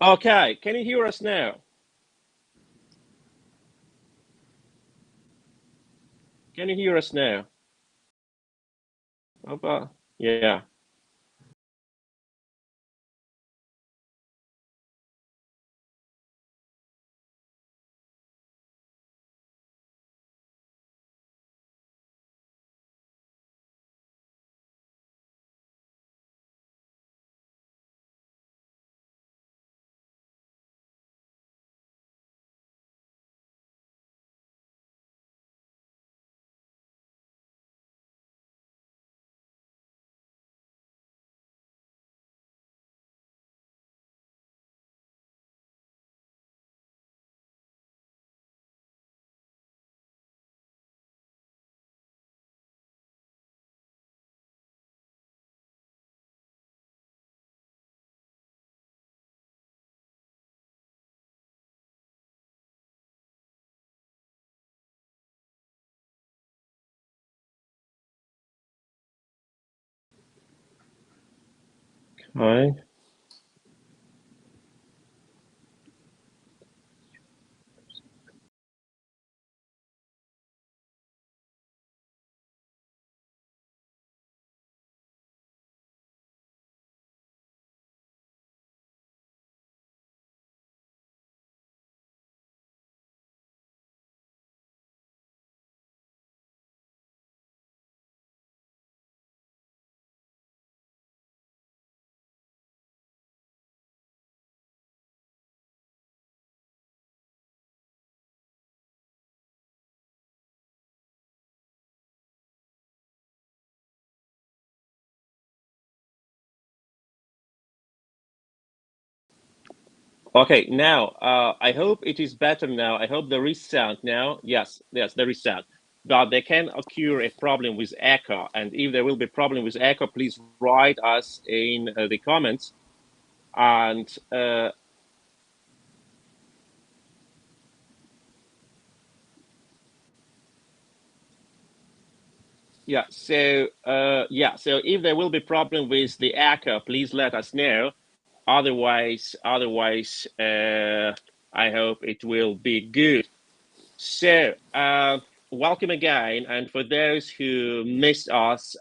Okay, can you hear us now? Can you hear us now? Yeah. Hi. Okay, now I hope it is better now. I hope there is sound now. Yes, yes, there is sound. But there can occur a problem with echo, and if there will be a problem with echo, please write us in the comments. And so if there will be problem with the echo, please let us know. Otherwise, I hope it will be good. So, welcome again. And for those who missed us,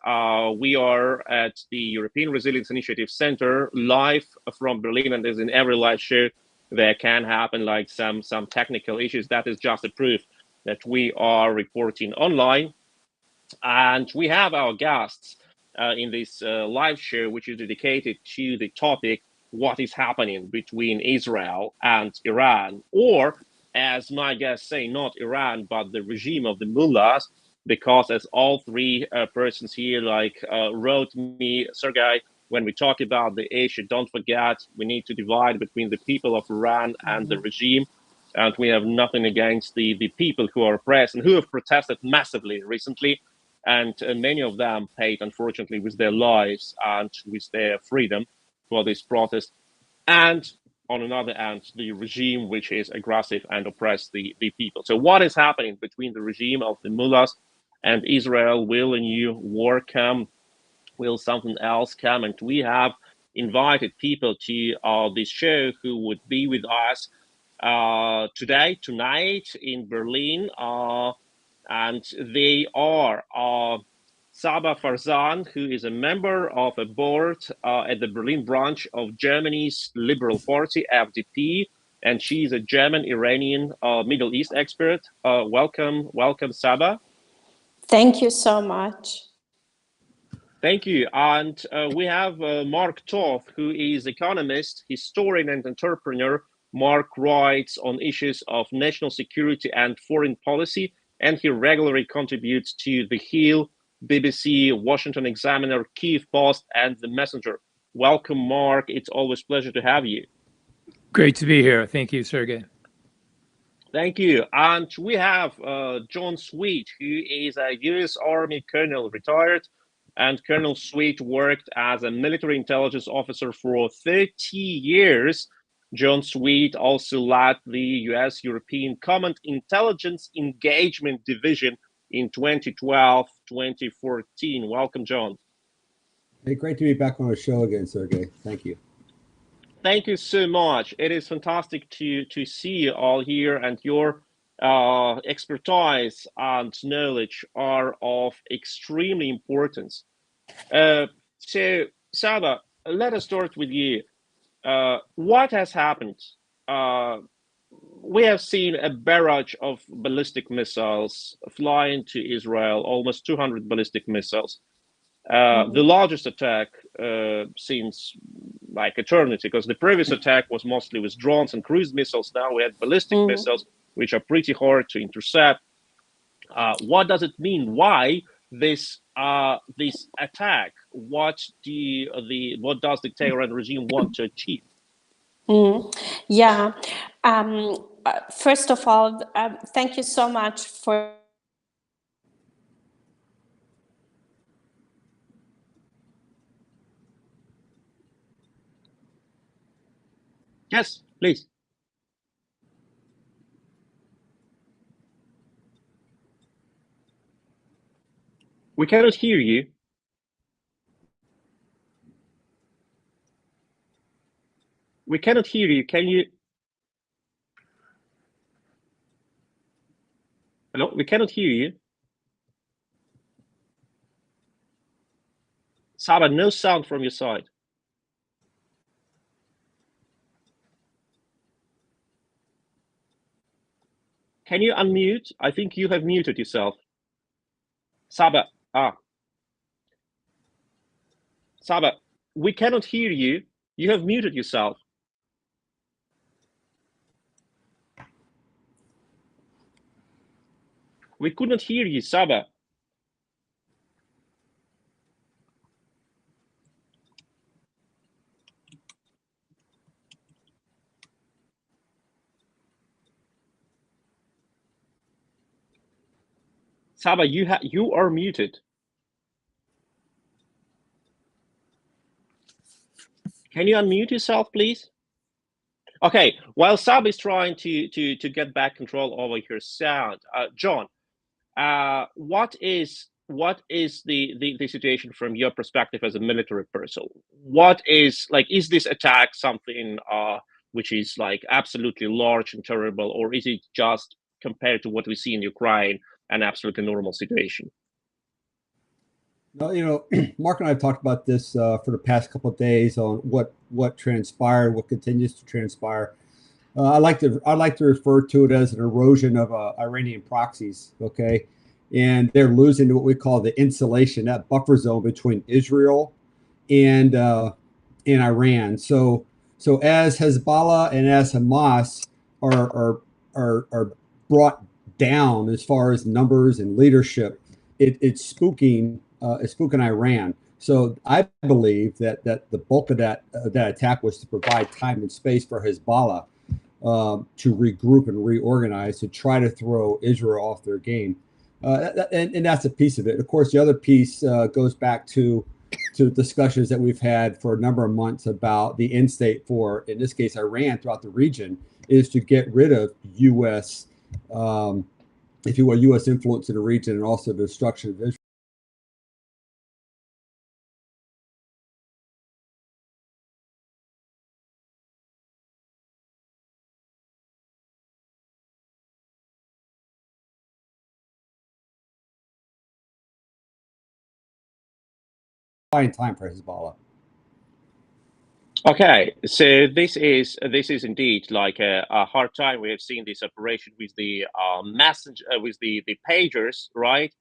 we are at the European Resilience Initiative Center live from Berlin. And as in every live show, there can happen like some technical issues. That is just a proof that we are reporting online. And we have our guests in this live show, which is dedicated to the topic what is happening between Israel and Iran, or as my guests say, not Iran, but the regime of the mullahs, because as all three persons here wrote me, Sergej, when we talk about the issue, don't forget we need to divide between the people of Iran and the regime. And we have nothing against the people who are oppressed and who have protested massively recently, and many of them paid, unfortunately, with their lives and with their freedom for this protest. And on another hand, the regime which is aggressive and oppress the people. So what is happening between the regime of the mullahs and Israel? Will a new war come? Will something else come? And we have invited people to this show who would be with us tonight in Berlin. And they are Saba Farzan, who is a member of a board at the Berlin branch of Germany's Liberal Party, FDP, and she's a German-Iranian Middle East expert. Welcome, Saba. Thank you so much. Thank you. And we have Mark Toth, who is economist, historian, and entrepreneur. Mark writes on issues of national security and foreign policy, and he regularly contributes to The Hill, BBC, Washington Examiner, Kyiv Post, and The Messenger. Welcome, Mark. It's always a pleasure to have you. Great to be here. Thank you, Sergey. Thank you. And we have Jon Sweet, who is a U.S. Army colonel, retired. And Colonel Sweet worked as a military intelligence officer for 30 years. Jon Sweet also led the U.S. European Common Intelligence Engagement Division in 2012-2014. Welcome, Jon. Hey, great to be back on our show again, Sergey. Thank you. Thank you so much. It is fantastic to see you all here, and your expertise and knowledge are of extremely importance. Uh, so, Saba, let us start with you. What has happened? Uh, we have seen a barrage of ballistic missiles fly into Israel, almost 200 ballistic missiles. The largest attack seems like eternity, because the previous attack was mostly with drones and cruise missiles. Now we have ballistic missiles, which are pretty hard to intercept. What does it mean? Why this attack? What does the Tehran regime want to achieve? Yeah. First of all, thank you so much for. Yes, please. We cannot hear you. We cannot hear you. Can you? Hello? We cannot hear you. Saba, no sound from your side. Can you unmute? I think you have muted yourself. Saba, Saba, we cannot hear you. You have muted yourself. We could not hear you, Saba. Saba, you are muted. Can you unmute yourself, please? Okay. While Saba is trying to get back control over her sound, Jon, what is the situation from your perspective as a military person? What is this attack something which is like absolutely large and terrible, or is it just, compared to what we see in Ukraine, an absolutely normal situation? Well, Mark and I have talked about this for the past couple of days on what transpired, what continues to transpire. I like to refer to it as an erosion of Iranian proxies. Okay, and they're losing what we call the insulation, that buffer zone between Israel and Iran. So as Hezbollah and as Hamas are brought down as far as numbers and leadership, it's spooking Iran. So I believe that the bulk of that attack was to provide time and space for Hezbollah to regroup and reorganize, to try to throw Israel off their game. And that's a piece of it. Of course, the other piece goes back to discussions that we've had for a number of months about the end state for, in this case, Iran throughout the region, is to get rid of U.S., if you will, U.S. influence in the region, and also the destruction of Israel. Buying time for Hezbollah. Okay, so this is indeed like a hard time. We have seen this operation with the messenger, with the pagers, right?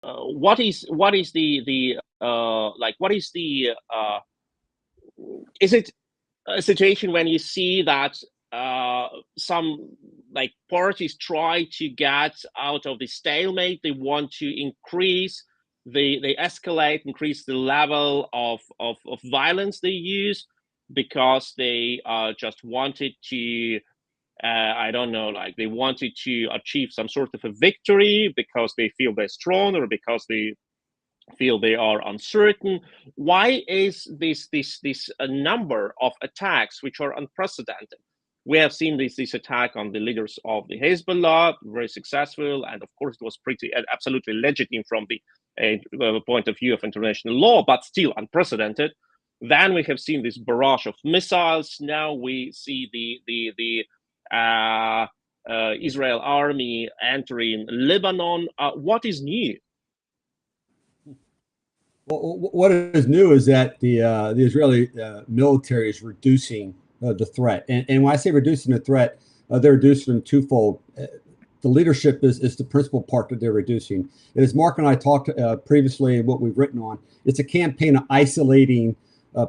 What is the like what is the is it a situation when you see that some like parties try to get out of the stalemate? They want to increase, they escalate, increase the level of violence they use, because they just wanted to I don't know, like they wanted to achieve some sort of a victory because they feel they're strong, or because they feel they are uncertain. Why is this a number of attacks which are unprecedented? We have seen this attack on the leaders of the Hezbollah, very successful, and of course it was pretty absolutely legitimate from the point of view of international law, but still unprecedented. Then we have seen this barrage of missiles. Now we see the Israel army entering Lebanon. What is new? Well, what is new is that the Israeli military is reducing the threat, and when I say reducing the threat, they're reducing them twofold. The leadership is the principal part that they're reducing. And as Mark and I talked previously, what we've written on, it's a campaign of isolating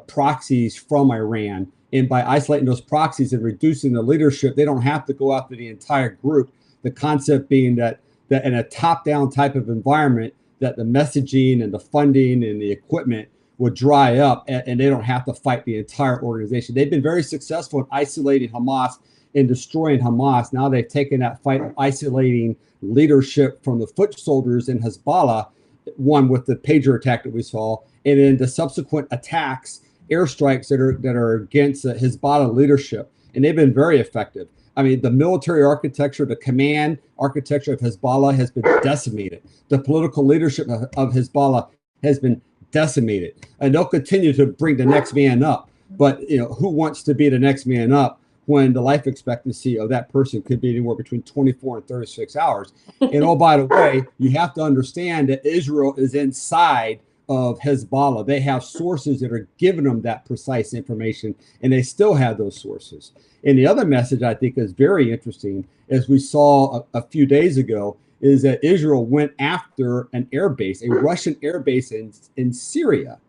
proxies from Iran. And by isolating those proxies and reducing the leadership, they don't have to go after the entire group. The concept being that in a top-down type of environment, that the messaging and the funding and the equipment would dry up, and they don't have to fight the entire organization. They've been very successful in isolating Hamas and destroying Hamas. Now they've taken that fight of isolating leadership from the foot soldiers in Hezbollah, one with the pager attack that we saw, and then the subsequent attacks, airstrikes that are against Hezbollah leadership, and they've been very effective. I mean, the military architecture, the command architecture of Hezbollah has been decimated. The political leadership of Hezbollah has been decimated, and they'll continue to bring the next man up. But who wants to be the next man up when the life expectancy of that person could be anywhere between 24 and 36 hours? And oh, by the way, you have to understand that Israel is inside of Hezbollah. They have sources that are giving them that precise information, and they still have those sources. And the other message I think is very interesting, as we saw a few days ago, is that Israel went after an airbase, a Russian airbase in Syria,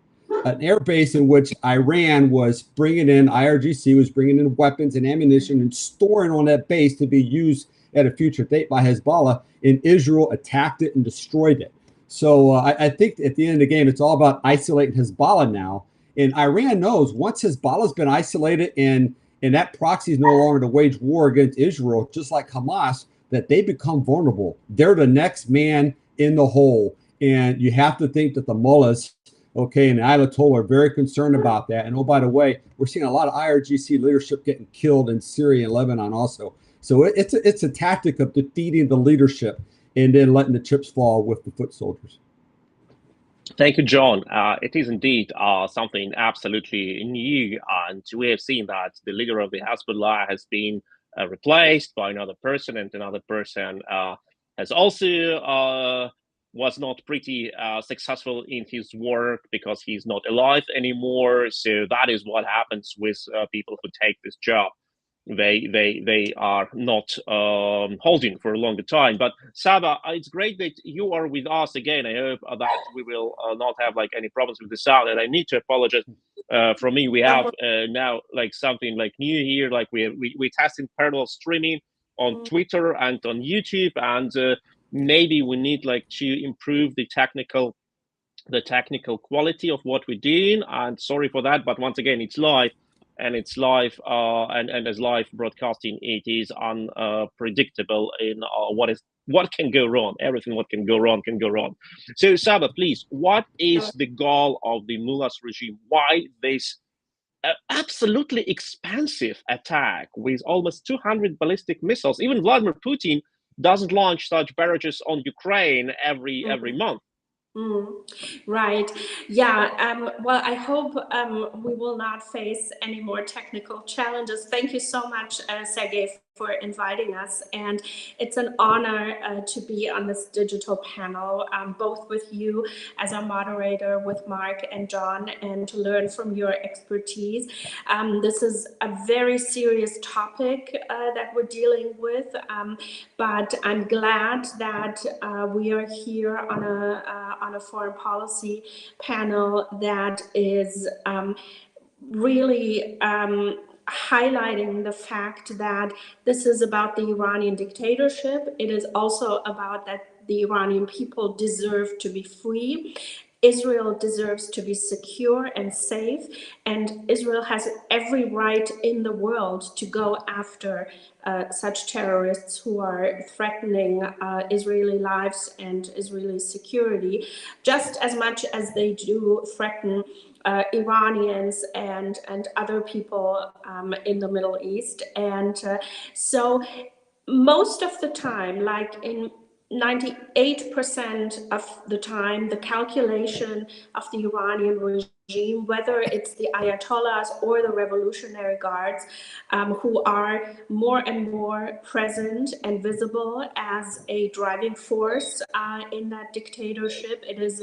an airbase in which Iran was bringing in, IRGC was bringing in weapons and ammunition and storing on that base to be used at a future date by Hezbollah, and Israel attacked it and destroyed it. So I think at the end of the game, it's all about isolating Hezbollah now. And Iran knows once Hezbollah's been isolated and that proxy is no longer to wage war against Israel, just like Hamas, that they become vulnerable. They're the next man in the hole. And you have to think that the mullahs, okay, and the Ayatollah are very concerned about that. And oh, by the way, we're seeing a lot of IRGC leadership getting killed in Syria and Lebanon also. So it's a tactic of defeating the leadership and then letting the chips fall with the foot soldiers. Thank you, John. It is indeed something absolutely new, and we have seen that the leader of the Hezbollah has been replaced by another person, and another person has also was not pretty successul in his work because he's not alive anymore. So that is what happens with people who take this job. They are not holding for a longer time. But Saba, it's great that you are with us again. I hope that we will not have any problems with the sound. And I need to apologize. From me, we have now something new here. We testing parallel streaming on Twitter and on YouTube, and maybe we need to improve the technical quality of what we're doing. And sorry for that, but once again, it's live. And it's live, and as live broadcasting, it is unpredictable in what can go wrong. Everything what can go wrong can go wrong. So, Saba, please, what is the goal of the mullahs regime? Why this absolutely expensive attack with almost 200 ballistic missiles? Even Vladimir Putin doesn't launch such barrages on Ukraine every month. Right. Yeah. Well, I hope we will not face any more technical challenges. Thank you so much, Sergej, for inviting us. And it's an honor to be on this digital panel, both with you as our moderator, with Mark and John, and to learn from your expertise. This is a very serious topic that we're dealing with, but I'm glad that we are here on a foreign policy panel that is really highlighting the fact that this is about the Iranian dictatorship. It is also about that the Iranian people deserve to be free. Israel deserves to be secure and safe, and Israel has every right in the world to go after such terrorists who are threatening Israeli lives and Israeli security, just as much as they do threaten Iranians and other people in the Middle East. And so most of the time, in 98% of the time, the calculation of the Iranian regime regime, whether it's the Ayatollahs or the Revolutionary Guards, who are more and more present and visible as a driving force in that dictatorship. It is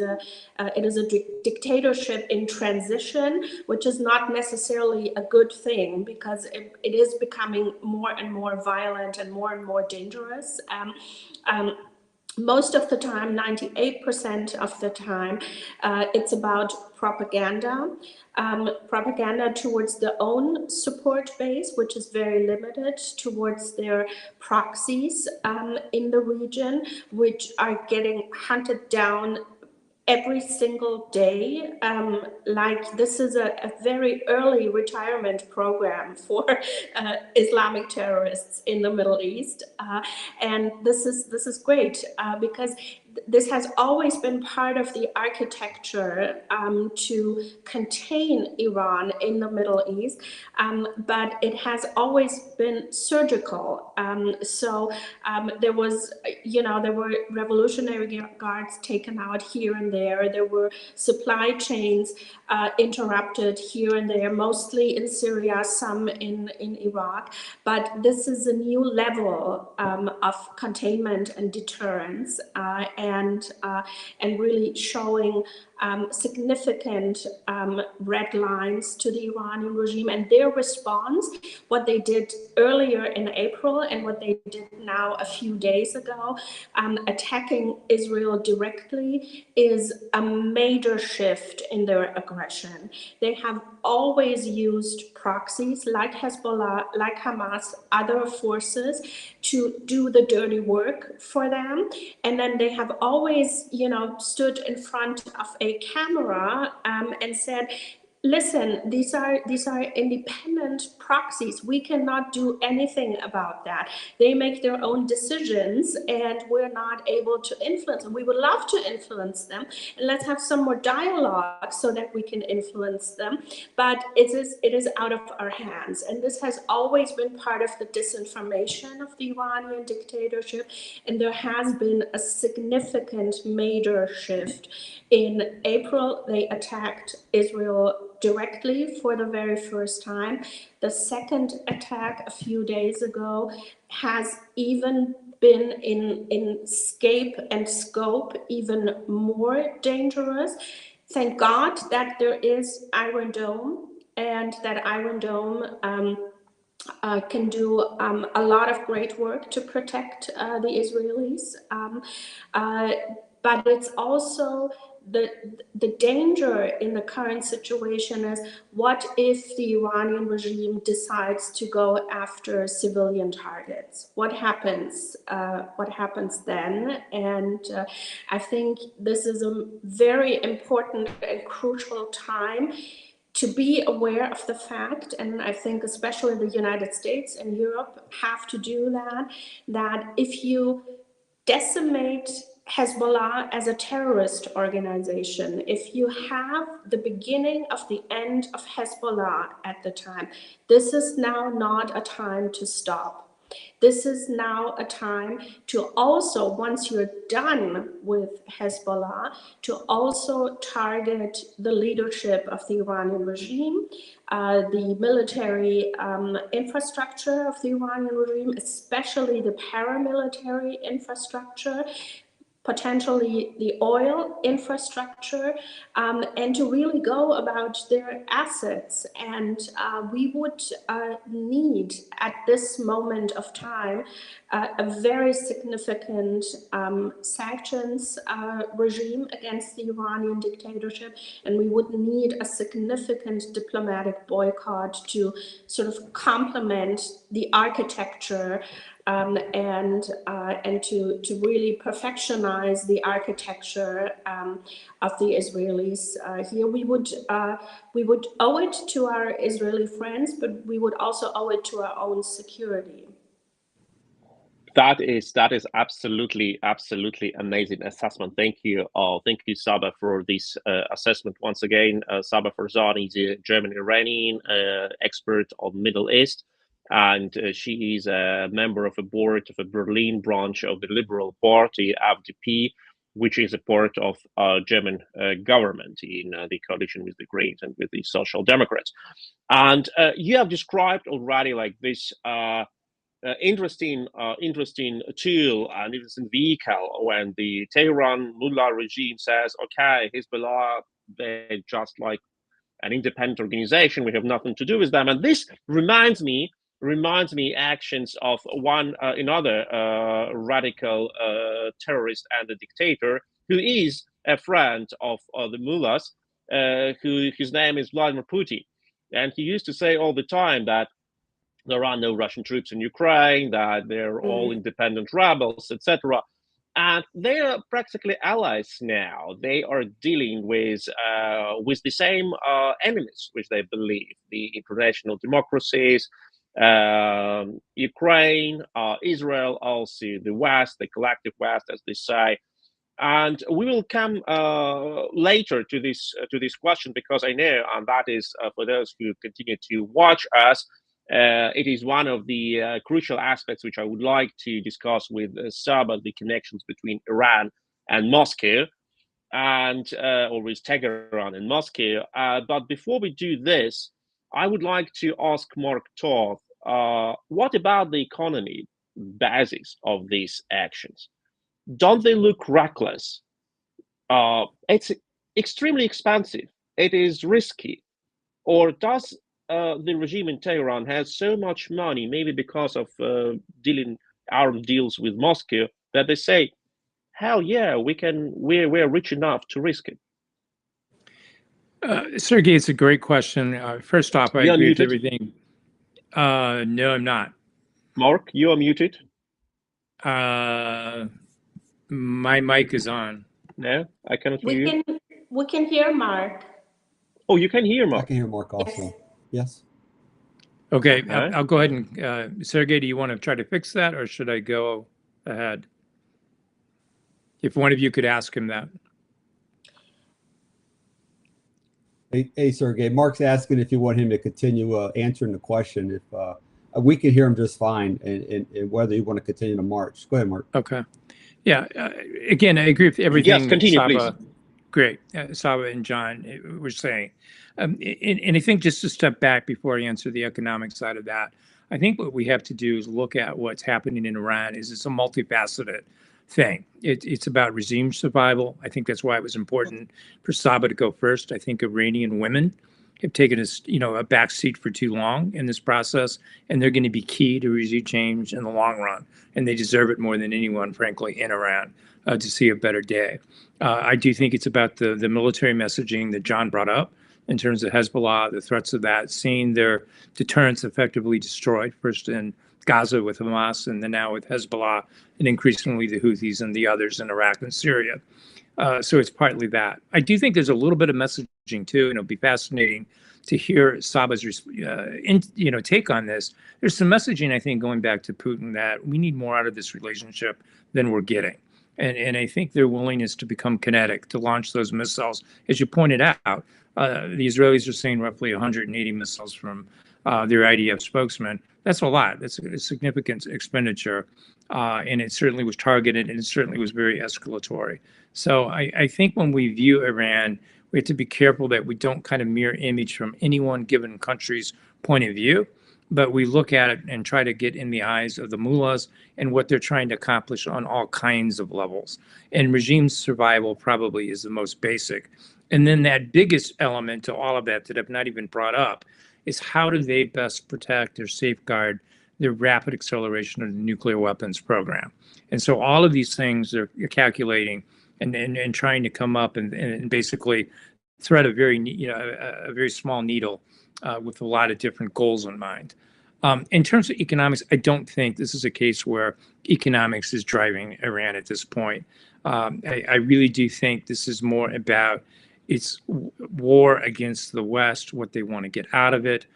a dictatorship in transition, which is not necessarily a good thing, because it is becoming more and more violent and more dangerous. Most of the time, 98% of the time, it's about propaganda, propaganda towards their own support base, which is very limited, towards their proxies in the region, which are getting hunted down every single day. Like, this is a very early retirement program for Islamic terrorists in the Middle East, and this is great because this has always been part of the architecture to contain Iran in the Middle East, but it has always been surgical. There was, there were Revolutionary Guards taken out here and there. There were supply chains interrupted here and there, mostly in Syria, some in Iraq. But this is a new level of containment and deterrence, and really showing significant red lines to the Iranian regime. And their response, what they did earlier in April and what they did now a few days ago, attacking Israel directly, is a major shift in their aggression. They have always used proxies like Hezbollah, like Hamas, other forces, to do the dirty work for them. And then they have always, stood in front of a camera and said, listen, these are independent proxies. We cannot do anything about that. They make their own decisions, and we're not able to influence them. We would love to influence them, and let's have some more dialogue so that we can influence them. But it is out of our hands, and this has always been part of the disinformation of the Iranian dictatorship. And there has been a significant major shift. In April, they attacked Israel directly for the very first time. The second attack a few days ago has even been in scope and scope even more dangerous. Thank God that there is Iron Dome, and that Iron Dome can do a lot of great work to protect the Israelis. But it's also the danger in the current situation is, what if the Iranian regime decides to go after civilian targets? What happens? What happens then? And I think this is a very important and crucial time to be aware of the fact, and I think especially the United States and Europe have to do that if you decimate Hezbollah as a terrorist organization, if you have the beginning of the end of Hezbollah at the time, this is now not a time to stop. This is now a time to also, once you're done with Hezbollah, to also target the leadership of the Iranian regime, the military infrastructure of the Iranian regime, especially the paramilitary infrastructure, potentially the oil infrastructure, and to really go about their assets. And we would need, at this moment of time, a very significant sanctions regime against the Iranian dictatorship, and we would need a significant diplomatic boycott to sort of complement the architecture and to really perfectionize the architecture of the Israelis here. We would owe it to our Israeli friends, but we would also owe it to our own security. That is absolutely amazing assessment. Thank you, Saba, for this assessment. Once again, Saba Farzan is a German-Iranian expert on Middle East, and she is a member of a board of a Berlin branch of the Liberal Party, FDP. which is a part of German government in the coalition with the Greens and with the Social Democrats. And you have described already like this interesting tool and interesting vehicle when the Tehran mullah regime says, okay, Hezbollah, they're just like an independent organization. We have nothing to do with them. And this reminds me actions of one another radical terrorist and a dictator who is a friend of the mullahs, whose name is Vladimir Putin. And he used to say all the time that there are no Russian troops in Ukraine, that they're all independent rebels, etc. And they are practically allies now. They are dealing with the same enemies, which they believe: the international democracies, Ukraine, Israel, also the West, the collective West, as they say. And we will come later to this question, because I know, and that is for those who continue to watch us, it is one of the crucial aspects which I would like to discuss with Saba, the connections between Iran and Moscow, and or with Tehran and Moscow. But before we do this, I would like to ask Mark Toth, what about the economy basis of these actions? Don't they look reckless? It's extremely expensive. It is risky. Or does the regime in Tehran has so much money, maybe because of dealing armed deals with Moscow, that they say, hell yeah, we're rich enough to risk it? Sergey, it's a great question. First off, I You're agree with muted. everything. No, I'm not. Mark, you are muted. My mic is on. No, I cannot hear you. We can hear Mark. Oh, you can hear I Mark. can hear Mark also. Yes. Okay, Okay. I'll go ahead and, Sergey, do you want to try to fix that, or should I go ahead? If one of you could ask him that. Hey, Sergey, Mark's asking if you want him to continue answering the question. If we can hear him just fine, and whether you want to continue to March. Go ahead, Mark. Okay. Yeah. Again, I agree with everything. Yes, continue, that Saba, please. Great, Saba and John were saying. And I think just to step back before I answer the economic side of that, I think what we have to do is look at what's happening in Iran. It's a multifaceted thing. It's about regime survival. I think that's why it was important for Saba to go first. I think Iranian women have taken a back seat for too long in this process, and they're going to be key to regime change in the long run. And they deserve it more than anyone, frankly, in Iran to see a better day. I do think it's about the military messaging that John brought up in terms of Hezbollah, the threats of that, seeing their deterrence effectively destroyed, first in Gaza with Hamas, and then now with Hezbollah, and increasingly the Houthis and the others in Iraq and Syria. So it's partly that. I do think there's a little bit of messaging too, and it'll be fascinating to hear Saba's take on this. There's some messaging, I think, going back to Putin, that we need more out of this relationship than we're getting. And I think their willingness to become kinetic, to launch those missiles, as you pointed out, the Israelis are saying roughly 180 missiles from their IDF spokesman. That's a lot. That's a significant expenditure. And it certainly was targeted, and it certainly was very escalatory. So I think when we view Iran, we have to be careful that we don't kind of mirror image from any one given country's point of view, but we look at it and try to get in the eyes of the mullahs and what they're trying to accomplish on all kinds of levels. And regime survival probably is the most basic. And then that biggest element to all of that I've not even brought up is how do they best protect or safeguard the rapid acceleration of the nuclear weapons program. And so all of these things are calculating and trying to come up and basically thread a very small needle with a lot of different goals in mind. In terms of economics, I don't think this is a case where economics is driving Iran at this point. I really do think this is more about its war against the West, what they want to get out of it.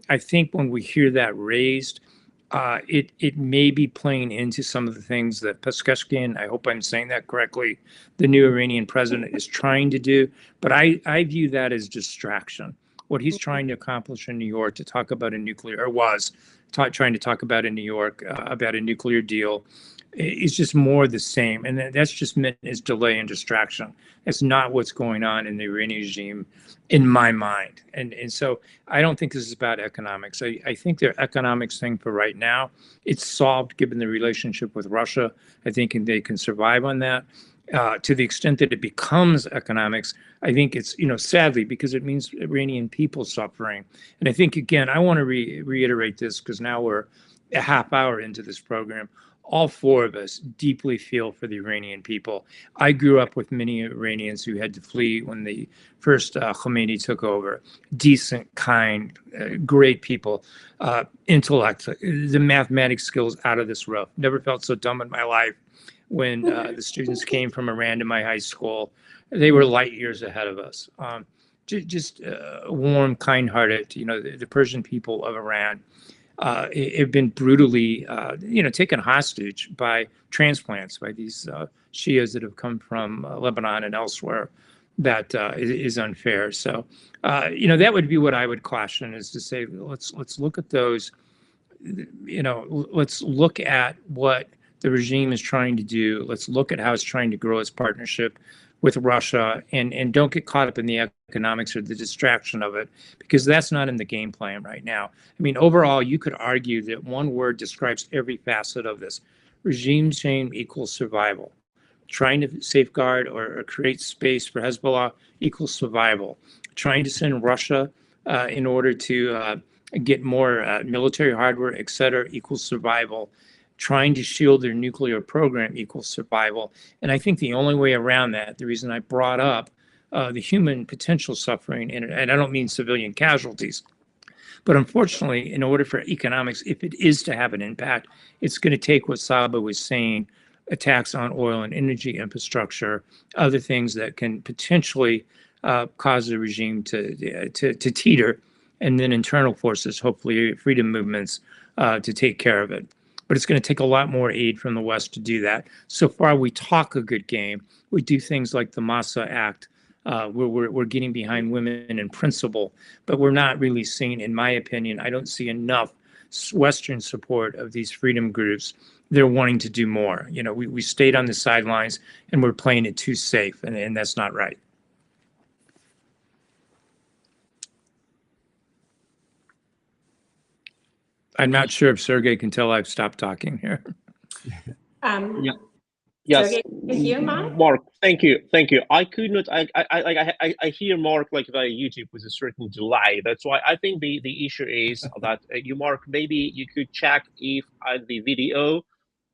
I think when we hear that raised, it may be playing into some of the things that Peskeshkian, I hope I'm saying that correctly, the new Iranian president is trying to do. But I view that as distraction. What he's trying to accomplish in New York trying to talk about in New York about a nuclear deal, It's just more the same, and that's just meant as delay and distraction. That's not what's going on in the Iranian regime, in my mind. And so I don't think this is about economics. I think their economics thing for right now, it's solved given the relationship with Russia. I think they can survive on that. To the extent that it becomes economics, I think it's, sadly, because it means Iranian people suffering. And I think, again, I want to reiterate this because now we're a half hour into this program. All four of us deeply feel for the Iranian people. I grew up with many Iranians who had to flee when the first Khomeini took over. Decent, kind, great people, intellect, the mathematics skills out of this world. Never felt so dumb in my life when the students came from Iran to my high school. They were light years ahead of us. Just warm, kind-hearted, the Persian people of Iran have been brutally, taken hostage by transplants, by these Shias that have come from Lebanon and elsewhere. That is unfair. So, that would be what I would caution, is to say, let's look at those, let's look at what the regime is trying to do. Let's look at how it's trying to grow its partnership with Russia, and don't get caught up in the economics or the distraction of it, because that's not in the game plan right now. I mean, overall, you could argue that one word describes every facet of this. Regime change equals survival. Trying to safeguard or create space for Hezbollah equals survival. Trying to send Russia in order to get more military hardware, et cetera, equals survival. Trying to shield their nuclear program equals survival. And I think the only way around that, the reason I brought up the human potential suffering, and I don't mean civilian casualties, but unfortunately, in order for economics, if it is to have an impact, it's going to take what Saba was saying, attacks on oil and energy infrastructure, other things that can potentially cause the regime to teeter, and then internal forces, hopefully freedom movements, to take care of it. But it's going to take a lot more aid from the West to do that. So far, we talk a good game. We do things like the Massa Act, where we're getting behind women in principle, but we're not really seeing, in my opinion, I don't see enough Western support of these freedom groups. They're wanting to do more. We stayed on the sidelines and we're playing it too safe, and that's not right. I'm not sure if Sergej can tell I've stopped talking here. Yeah. Yes, Sergej, you hear Mark? Mark. Thank you. I could not. I hear Mark like via YouTube with a certain delay. That's why I think the issue is that you, Mark, maybe you could check if the video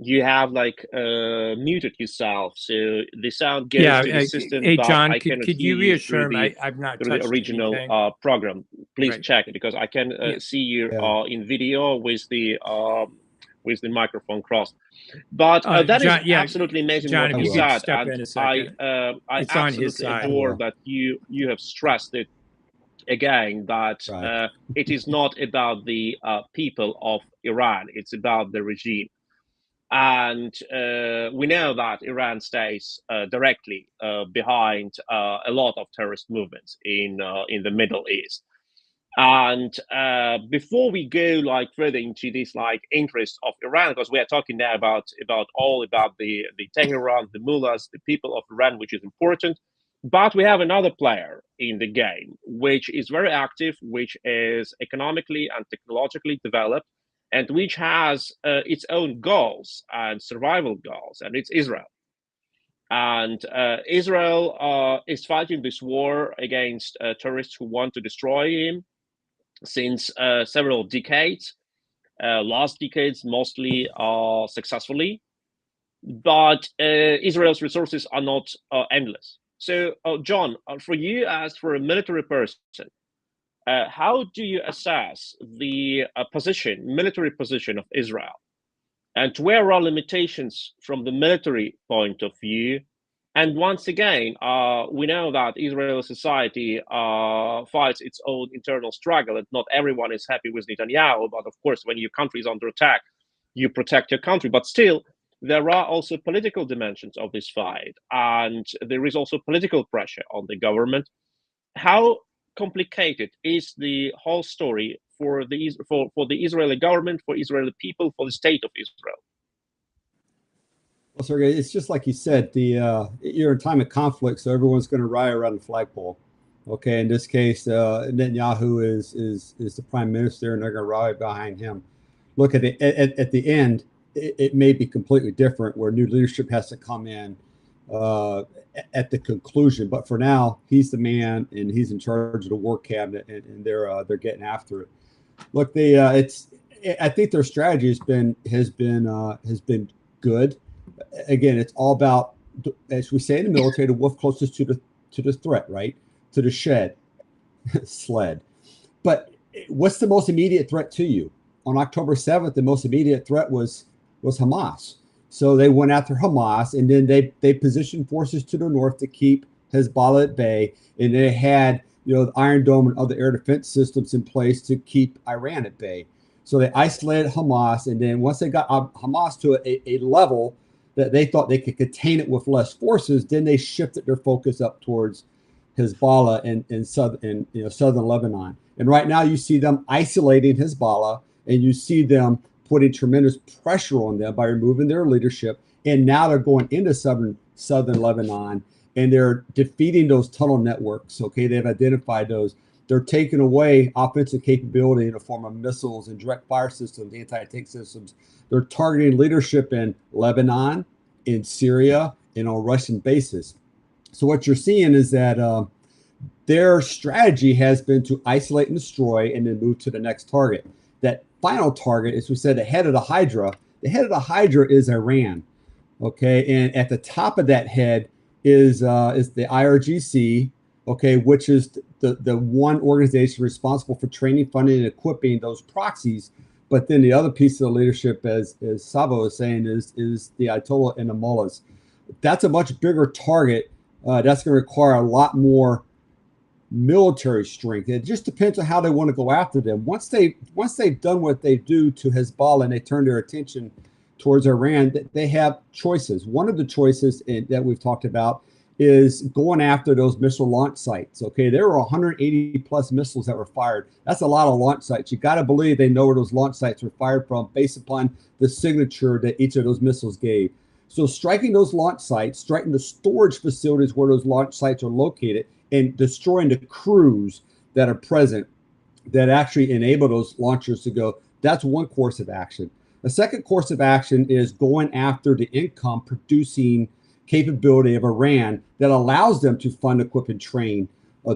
you have like muted yourself, so the sound goes to the system. Hey, but John, I cannot could hear you reassure me? I've not through the touched original anything. program. Please Right. check it, because I can see you in video with the microphone crossed. But that John, is absolutely amazing, John, what if you you could said, step and in a second. I It's on his absolutely side. adore that you have stressed it again, that Right. it is not about the people of Iran, it's about the regime. And we know that Iran stays directly behind a lot of terrorist movements in the Middle East. And before we go like further into this like interest of Iran, because we are talking now about the Tehran, the mullahs, the people of Iran, which is important. But we have another player in the game, which is very active, which is economically and technologically developed, and which has its own goals and survival goals, and it's Israel. And Israel is fighting this war against terrorists who want to destroy him since several decades, last decades mostly successfully. But Israel's resources are not endless. So, John, for you as for a military person, how do you assess the military position of Israel? And where are limitations from the military point of view? And once again, we know that Israeli society fights its own internal struggle, and not everyone is happy with Netanyahu. But of course, when your country is under attack, you protect your country. But still, there are also political dimensions of this fight, and there is also political pressure on the government. How complicated is the whole story for the Israeli government, for Israeli people, for the state of Israel? Sergey, it's just like you said, you're in time of conflict, so everyone's going to riot around the flagpole. Okay, in this case, Netanyahu is the prime minister, and they're going to rally behind him. Look at the end, it may be completely different, where new leadership has to come in at the conclusion. But for now, he's the man, and he's in charge of the war cabinet, and they're getting after it. Look, I think their strategy has been good. Again, it's all about, as we say in the military, the wolf closest to the threat, right? To the sled. But what's the most immediate threat to you? On October 7th, the most immediate threat was Hamas. So they went after Hamas, and then they positioned forces to the north to keep Hezbollah at bay, and they had the Iron Dome and other air defense systems in place to keep Iran at bay. So they isolated Hamas, and then once they got Hamas to a level that they thought they could contain it with less forces, then they shifted their focus up towards Hezbollah in southern Lebanon. And right now you see them isolating Hezbollah, and you see them putting tremendous pressure on them by removing their leadership. And now they're going into southern Lebanon, and they're defeating those tunnel networks. Okay, they've identified those. They're taking away offensive capability in the form of missiles and direct fire systems, anti-tank systems. They're targeting leadership in Lebanon, in Syria, and on Russian bases. So what you're seeing is that their strategy has been to isolate and destroy, and then move to the next target. That final target, as we said, the head of the Hydra. The head of the Hydra is Iran. Okay, and at the top of that head is the IRGC. Okay, which is the one organization responsible for training, funding, and equipping those proxies. But then the other piece of the leadership, as Saba was saying, is the Ayatollah and the mullahs. That's a much bigger target. That's going to require a lot more military strength. It just depends on how they want to go after them. Once they've done what they do to Hezbollah and they turn their attention towards Iran, they have choices. One of the choices that we've talked about is going after those missile launch sites. Okay, there were 180 plus missiles that were fired. That's a lot of launch sites. You got to believe they know where those launch sites were fired from based upon the signature that each of those missiles gave. So striking those launch sites, striking the storage facilities where those launch sites are located, and destroying the crews that are present that actually enable those launchers to go, that's one course of action. The second course of action is going after the income producing capability of Iran that allows them to fund, equip, and train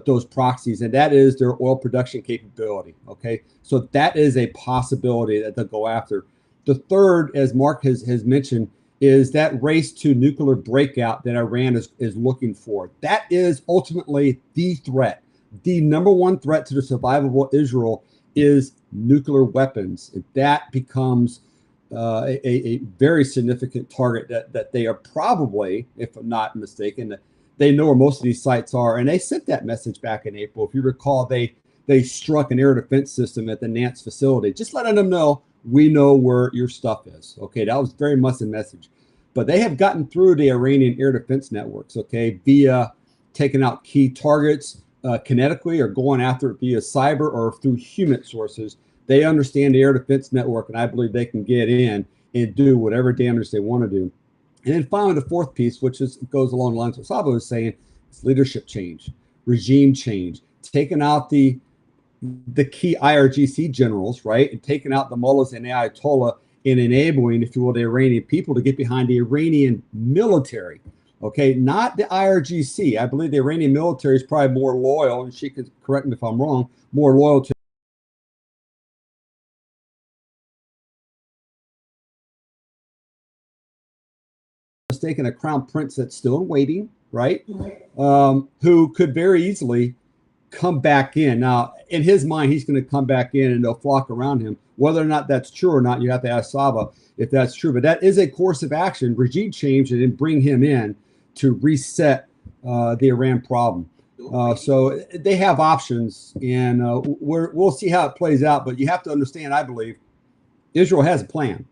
those proxies, and that is their oil production capability. Okay, so that is a possibility that they'll go after. The third, as Mark has mentioned, is that race to nuclear breakout that Iran is looking for. That is ultimately the threat. The number one threat to the survival of Israel is nuclear weapons. That becomes a very significant target that they are probably, if I'm not mistaken, they know where most of these sites are. And they sent that message back in April. If you recall, they struck an air defense system at the Nance facility, just letting them know, we know where your stuff is. Okay, that was very much a message. But they have gotten through the Iranian air defense networks, okay, via taking out key targets kinetically, or going after it via cyber or through human sources. They understand the air defense network, and I believe they can get in and do whatever damage they want to do. And then finally, the fourth piece, which goes along the lines of what Saba was saying, is leadership change, regime change, taking out the key IRGC generals, right, and taking out the mullahs and the Ayatollah, in enabling, if you will, the Iranian people to get behind the Iranian military. Okay, not the IRGC. I believe the Iranian military is probably more loyal, and she could correct me if I'm wrong, more loyal to mistaken, a crown prince that's still in waiting, right? Who could very easily come back in. Now, in his mind, he's going to come back in and they'll flock around him. Whether or not that's true or not, you have to ask Saba if that's true. But that is a course of action, regime change, and then bring him in to reset the Iran problem. So they have options, and we'll see how it plays out. But you have to understand, I believe, Israel has a plan,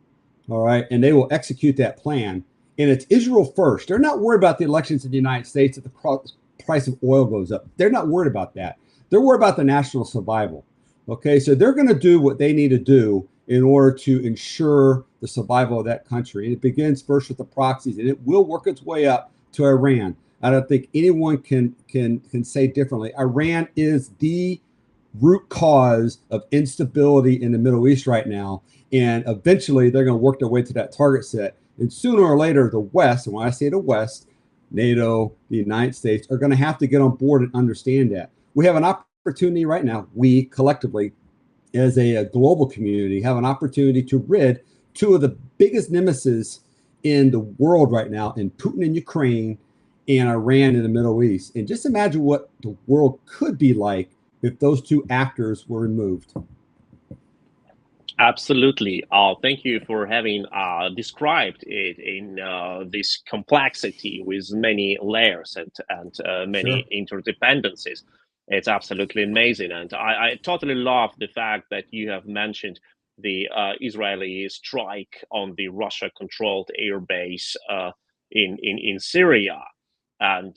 all right? And they will execute that plan. And it's Israel first. They're not worried about the elections in the United States if the price of oil goes up. They're not worried about that. They're worried about the national survival. Okay, so they're going to do what they need to do in order to ensure the survival of that country. And it begins first with the proxies, and it will work its way up to Iran. I don't think anyone can say differently. Iran is the root cause of instability in the Middle East right now, and eventually they're going to work their way to that target set. And sooner or later, the West, and when I say the West, NATO, the United States, are going to have to get on board and understand that. We have an opportunity right now, we collectively, as a global community, have an opportunity to rid two of the biggest nemesis in the world right now, in Putin in Ukraine and Iran in the Middle East. And just imagine what the world could be like if those two actors were removed. Absolutely. Thank you for having described it in this complexity with many layers and many interdependencies. It's absolutely amazing. And I totally love the fact that you have mentioned the Israeli strike on the Russia-controlled airbase in Syria. And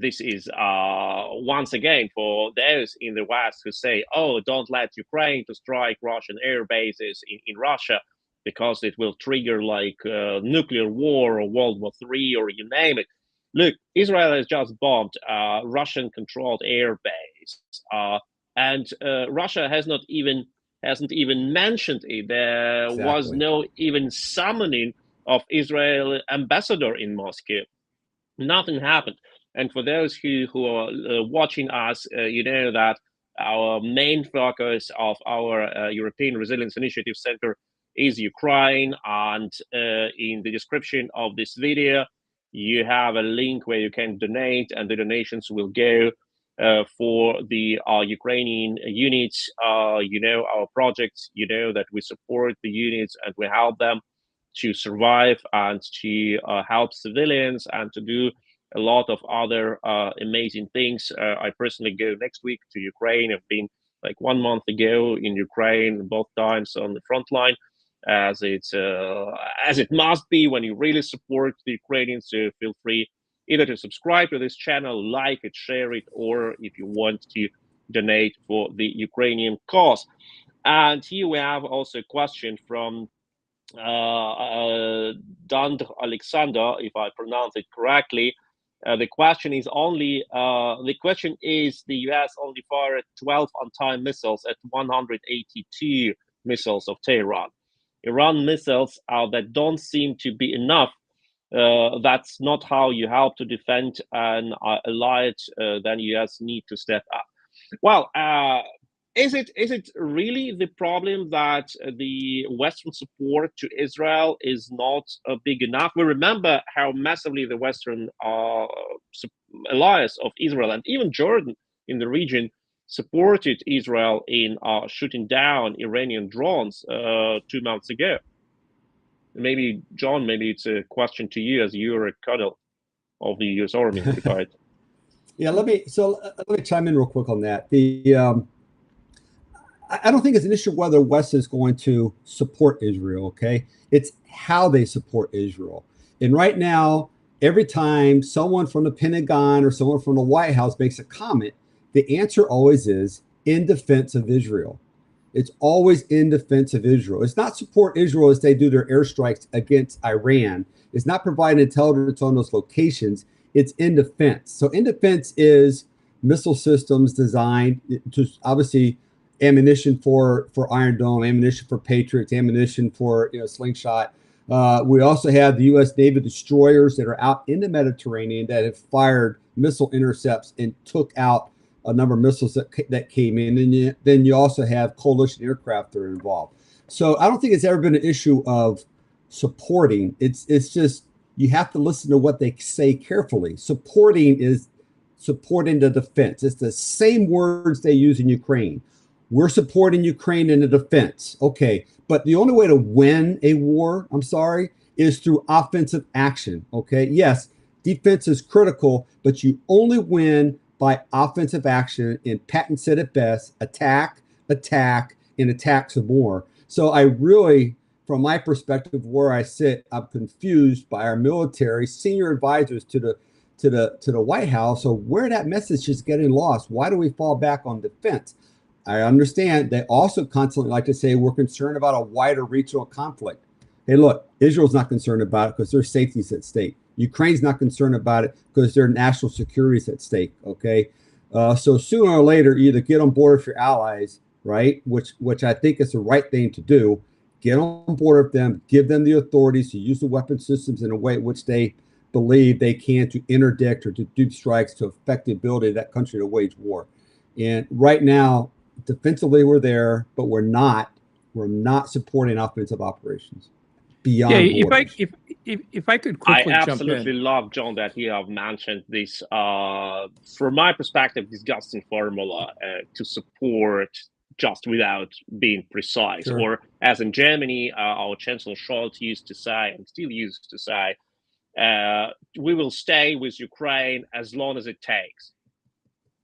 this is once again for those in the West who say, oh, don't let Ukraine to strike Russian air bases in Russia because it will trigger like nuclear war or World War III or you name it. Look, Israel has just bombed Russian-controlled air base, and Russia hasn't even mentioned it. There was no even summoning of Israel ambassador in Moscow. Nothing happened. And for those who are watching us, you know that our main focus of our European Resilience Initiative Center is Ukraine. And in the description of this video, you have a link where you can donate, and the donations will go for the Ukrainian units. You know, our projects, you know that we support the units and we help them to survive and to help civilians and to do a lot of other amazing things. I personally go next week to Ukraine. I've been like 1 month ago in Ukraine, both times on the front line, as it must be when you really support the Ukrainians. So feel free either to subscribe to this channel, like it, share it, or if you want to donate for the Ukrainian cause. And here we have also a question from Dand Alexander, if I pronounce it correctly. The question is the U.S. only fired 12 on-time missiles at 182 missiles of Tehran. Iran missiles that don't seem to be enough. That's not how you help to defend an allied. Then U.S. need to step up. Well, is it really the problem that the Western support to Israel is not big enough? We remember how massively the Western allies of Israel and even Jordan in the region supported Israel in shooting down Iranian drones 2 months ago. Maybe, John, maybe it's a question to you as you're a colonel of the U.S. Army retired. Yeah, let me chime in real quick on that. I don't think it's an issue whether the West is going to support Israel, okay? It's how they support Israel. And right now, every time someone from the Pentagon or someone from the White House makes a comment, the answer always is in defense of Israel. It's always in defense of Israel. It's not support Israel as they do their airstrikes against Iran. It's not providing intelligence on those locations. It's in defense. So in defense is missile systems designed to obviously ammunition for Iron Dome, ammunition for Patriots, ammunition for Slingshot. We also have the U.S. Navy destroyers that are out in the Mediterranean that have fired missile intercepts and took out a number of missiles that came in. And then you also have coalition aircraft that are involved. So I don't think it's ever been an issue of supporting. It's just you have to listen to what they say carefully. Supporting is supporting the defense. It's the same words they use in Ukraine. We're supporting Ukraine in the defense. Okay, but the only way to win a war, is through offensive action. Okay, yes, defense is critical, but you only win by offensive action. And Patton said it best: attack, attack, and attack some more. So I really, from my perspective, where I sit, I'm confused by our military senior advisors to the White House. So where that message is getting lost. Why do we fall back on defense? I understand. They also constantly like to say we're concerned about a wider regional conflict. Hey, look, Israel's not concerned about it because their safety's at stake. Ukraine's not concerned about it because their national security is at stake. Okay, so sooner or later, either get on board with your allies, right? Which I think is the right thing to do. Get on board with them, give them the authorities to use the weapon systems in a way in which they believe they can to interdict or to do strikes to affect the ability of that country to wage war. And right now, defensively, we're there, but we're not supporting offensive operations beyond borders. If I could I quickly jump absolutely in. love, John, that you have mentioned this, from my perspective, disgusting formula to support just without being precise. Sure. Or as in Germany, our Chancellor Scholz used to say, and still used to say, we will stay with Ukraine as long as it takes.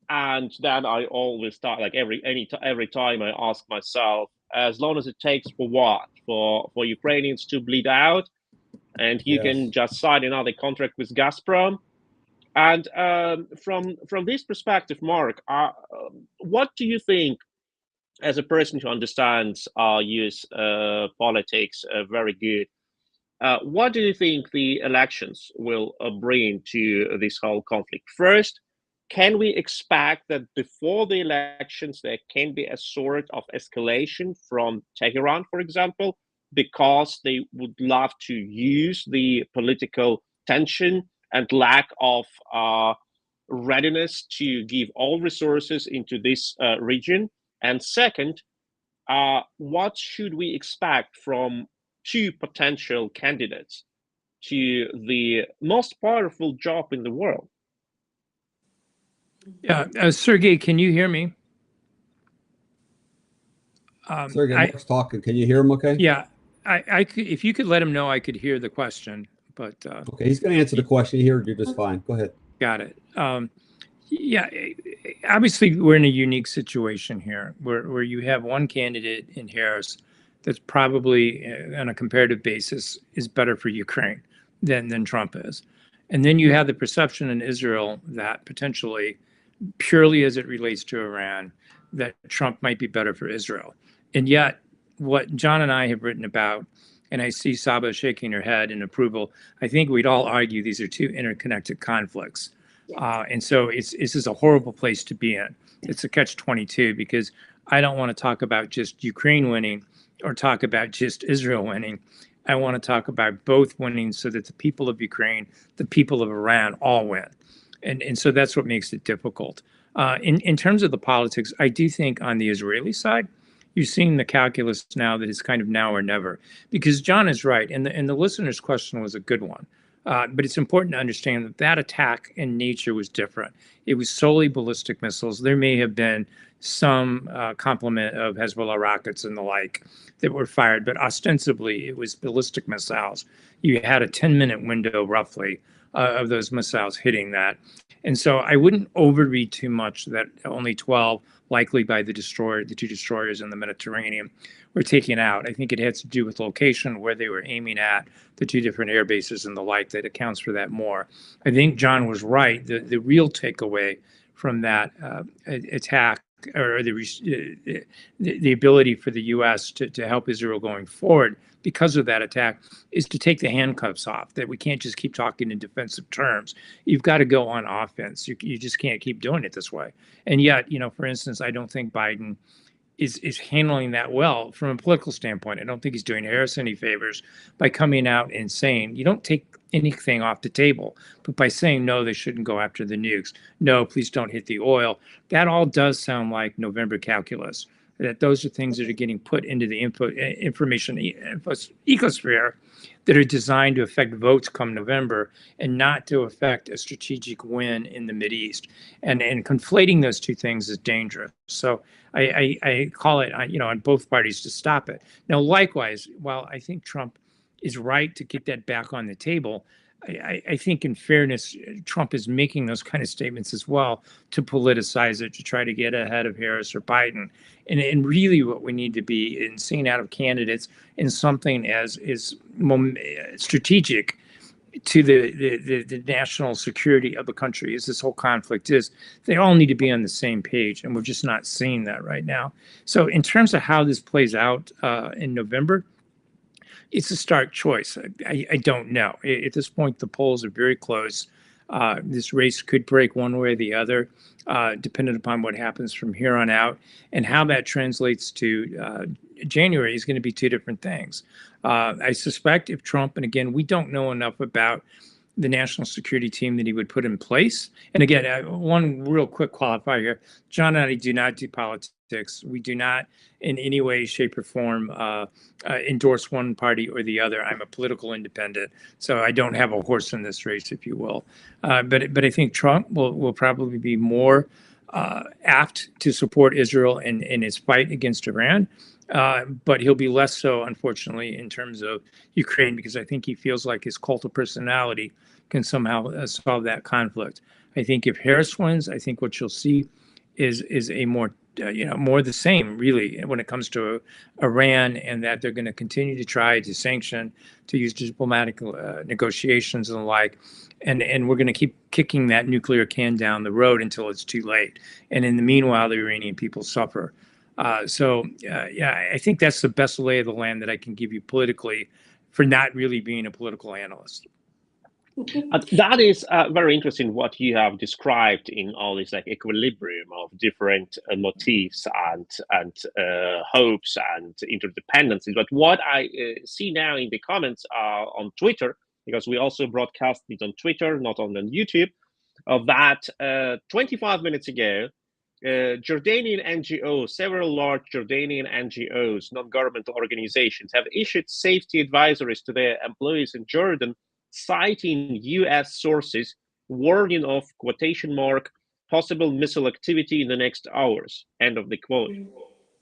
And then I always thought, like every time I ask myself, as long as it takes for what? For Ukrainians to bleed out, and you can just sign another contract with Gazprom. And from this perspective, Mark, what do you think, as a person who understands U.S. politics very good, what do you think the elections will bring to this whole conflict? First, can we expect that before the elections there can be a sort of escalation from Tehran, for example, because they would love to use the political tension and lack of readiness to give all resources into this region? And second, what should we expect from two potential candidates to the most powerful job in the world? Yeah, Sergey, can you hear me? Sergey, Mark's talking. Can you hear him okay? Yeah, I could, if you could let him know I could hear the question, but okay, he's going to answer the question. He heard you just fine. Go ahead. got it. Yeah, obviously we're in a unique situation here where you have one candidate in Harris that's probably on a comparative basis is better for Ukraine than Trump is. And then you have the perception in Israel that potentially, purely as it relates to Iran, that Trump might be better for Israel. And yet what John and I have written about, and I see Saba shaking her head in approval, I think we'd all argue these are two interconnected conflicts. And so this is a horrible place to be in. It's a catch-22 because I don't want to talk about just Ukraine winning or talk about just Israel winning. I want to talk about both winning so that the people of Ukraine, the people of Iran all win. And so that's what makes it difficult. In terms of the politics, I do think on the Israeli side, you're seeing the calculus now that it's kind of now or never. Because John is right, and the listener's question was a good one. But it's important to understand that that attack in nature was different. It was solely ballistic missiles. There may have been some complement of Hezbollah rockets and the like that were fired, but ostensibly it was ballistic missiles. You had a 10-minute window roughly of those missiles hitting that. And so I wouldn't overread too much that only 12, likely by the two destroyers in the Mediterranean, were taken out. I think it has to do with location, where they were aiming at, the two different air bases and the like, that accounts for that more. I think John was right. The real takeaway from that attack, or the ability for the U.S. to help Israel going forward because of that attack, is to take the handcuffs off, that we can't just keep talking in defensive terms. You've got to go on offense. You just can't keep doing it this way. And yet, for instance, I don't think Biden is handling that well from a political standpoint. I don't think he's doing Harris any favors by coming out and saying, you don't take anything off the table, but by saying, no, they shouldn't go after the nukes. No, please don't hit the oil. That all does sound like November calculus, that those are things that are getting put into the information ecosphere that are designed to affect votes come November and not to affect a strategic win in the Mideast. And conflating those two things is dangerous. So I call it, on both parties to stop it. Now, likewise, while I think Trump is right to get that back on the table, I think in fairness, Trump is making those kind of statements as well to politicize it, to try to get ahead of Harris or Biden. And really what we need to be in seeing out of candidates in something as is strategic to the national security of the country, as this whole conflict is. They all need to be on the same page, and we're just not seeing that right now. So in terms of how this plays out in November, it's a stark choice. I don't know. At this point, the polls are very close. This race could break one way or the other, depending upon what happens from here on out. And how that translates to January is going to be two different things. I suspect if Trump, and again, we don't know enough about the national security team that he would put in place. And again, one real quick qualifier here. John and I do not do politics. We do not in any way, shape, or form endorse one party or the other. I'm a political independent, so I don't have a horse in this race, if you will. But I think Trump will probably be more apt to support Israel in his fight against Iran. But he'll be less so, unfortunately, in terms of Ukraine, because I think he feels like his cult of personality can somehow solve that conflict. I think if Harris wins, I think what you'll see is a more, more the same, really, when it comes to Iran, and that they're going to continue to try to sanction, to use diplomatic negotiations and the like. And we're going to keep kicking that nuclear can down the road until it's too late. And in the meanwhile, the Iranian people suffer. I think that's the best lay of the land that I can give you politically, for not really being a political analyst. That is very interesting what you have described in all this like equilibrium of different motifs and hopes and interdependencies. But what I see now in the comments on Twitter, because we also broadcast it on Twitter, not on YouTube, that 25 minutes ago, Jordanian NGOs, several large Jordanian NGOs, non-governmental organizations, have issued safety advisories to their employees in Jordan, citing U.S. sources warning of quotation mark possible missile activity in the next hours. End of the quote.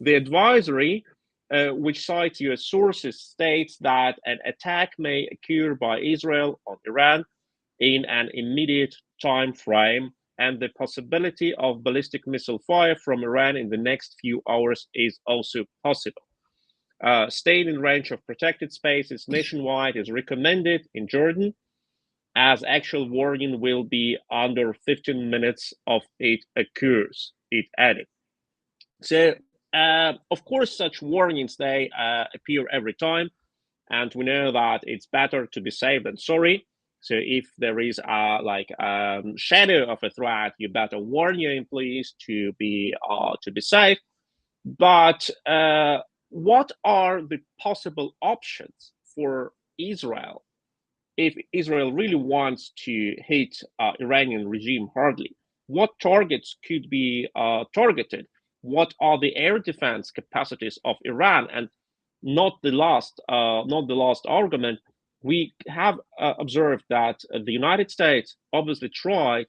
The advisory, which cites U.S. sources, states that an attack may occur by Israel on Iran in an immediate time frame, and the possibility of ballistic missile fire from Iran in the next few hours is also possible. Staying in range of protected spaces nationwide is recommended in Jordan, as actual warning will be under 15 minutes of it occurs, it added. So, of course, such warnings, they appear every time, and we know that it's better to be safe than sorry. So if there is a shadow of a threat, you better warn your employees to be safe. But what are the possible options for Israel if Israel really wants to hit Iranian regime hardly? What targets could be targeted? What are the air defense capacities of Iran? And not the last argument, we have observed that the United States obviously tried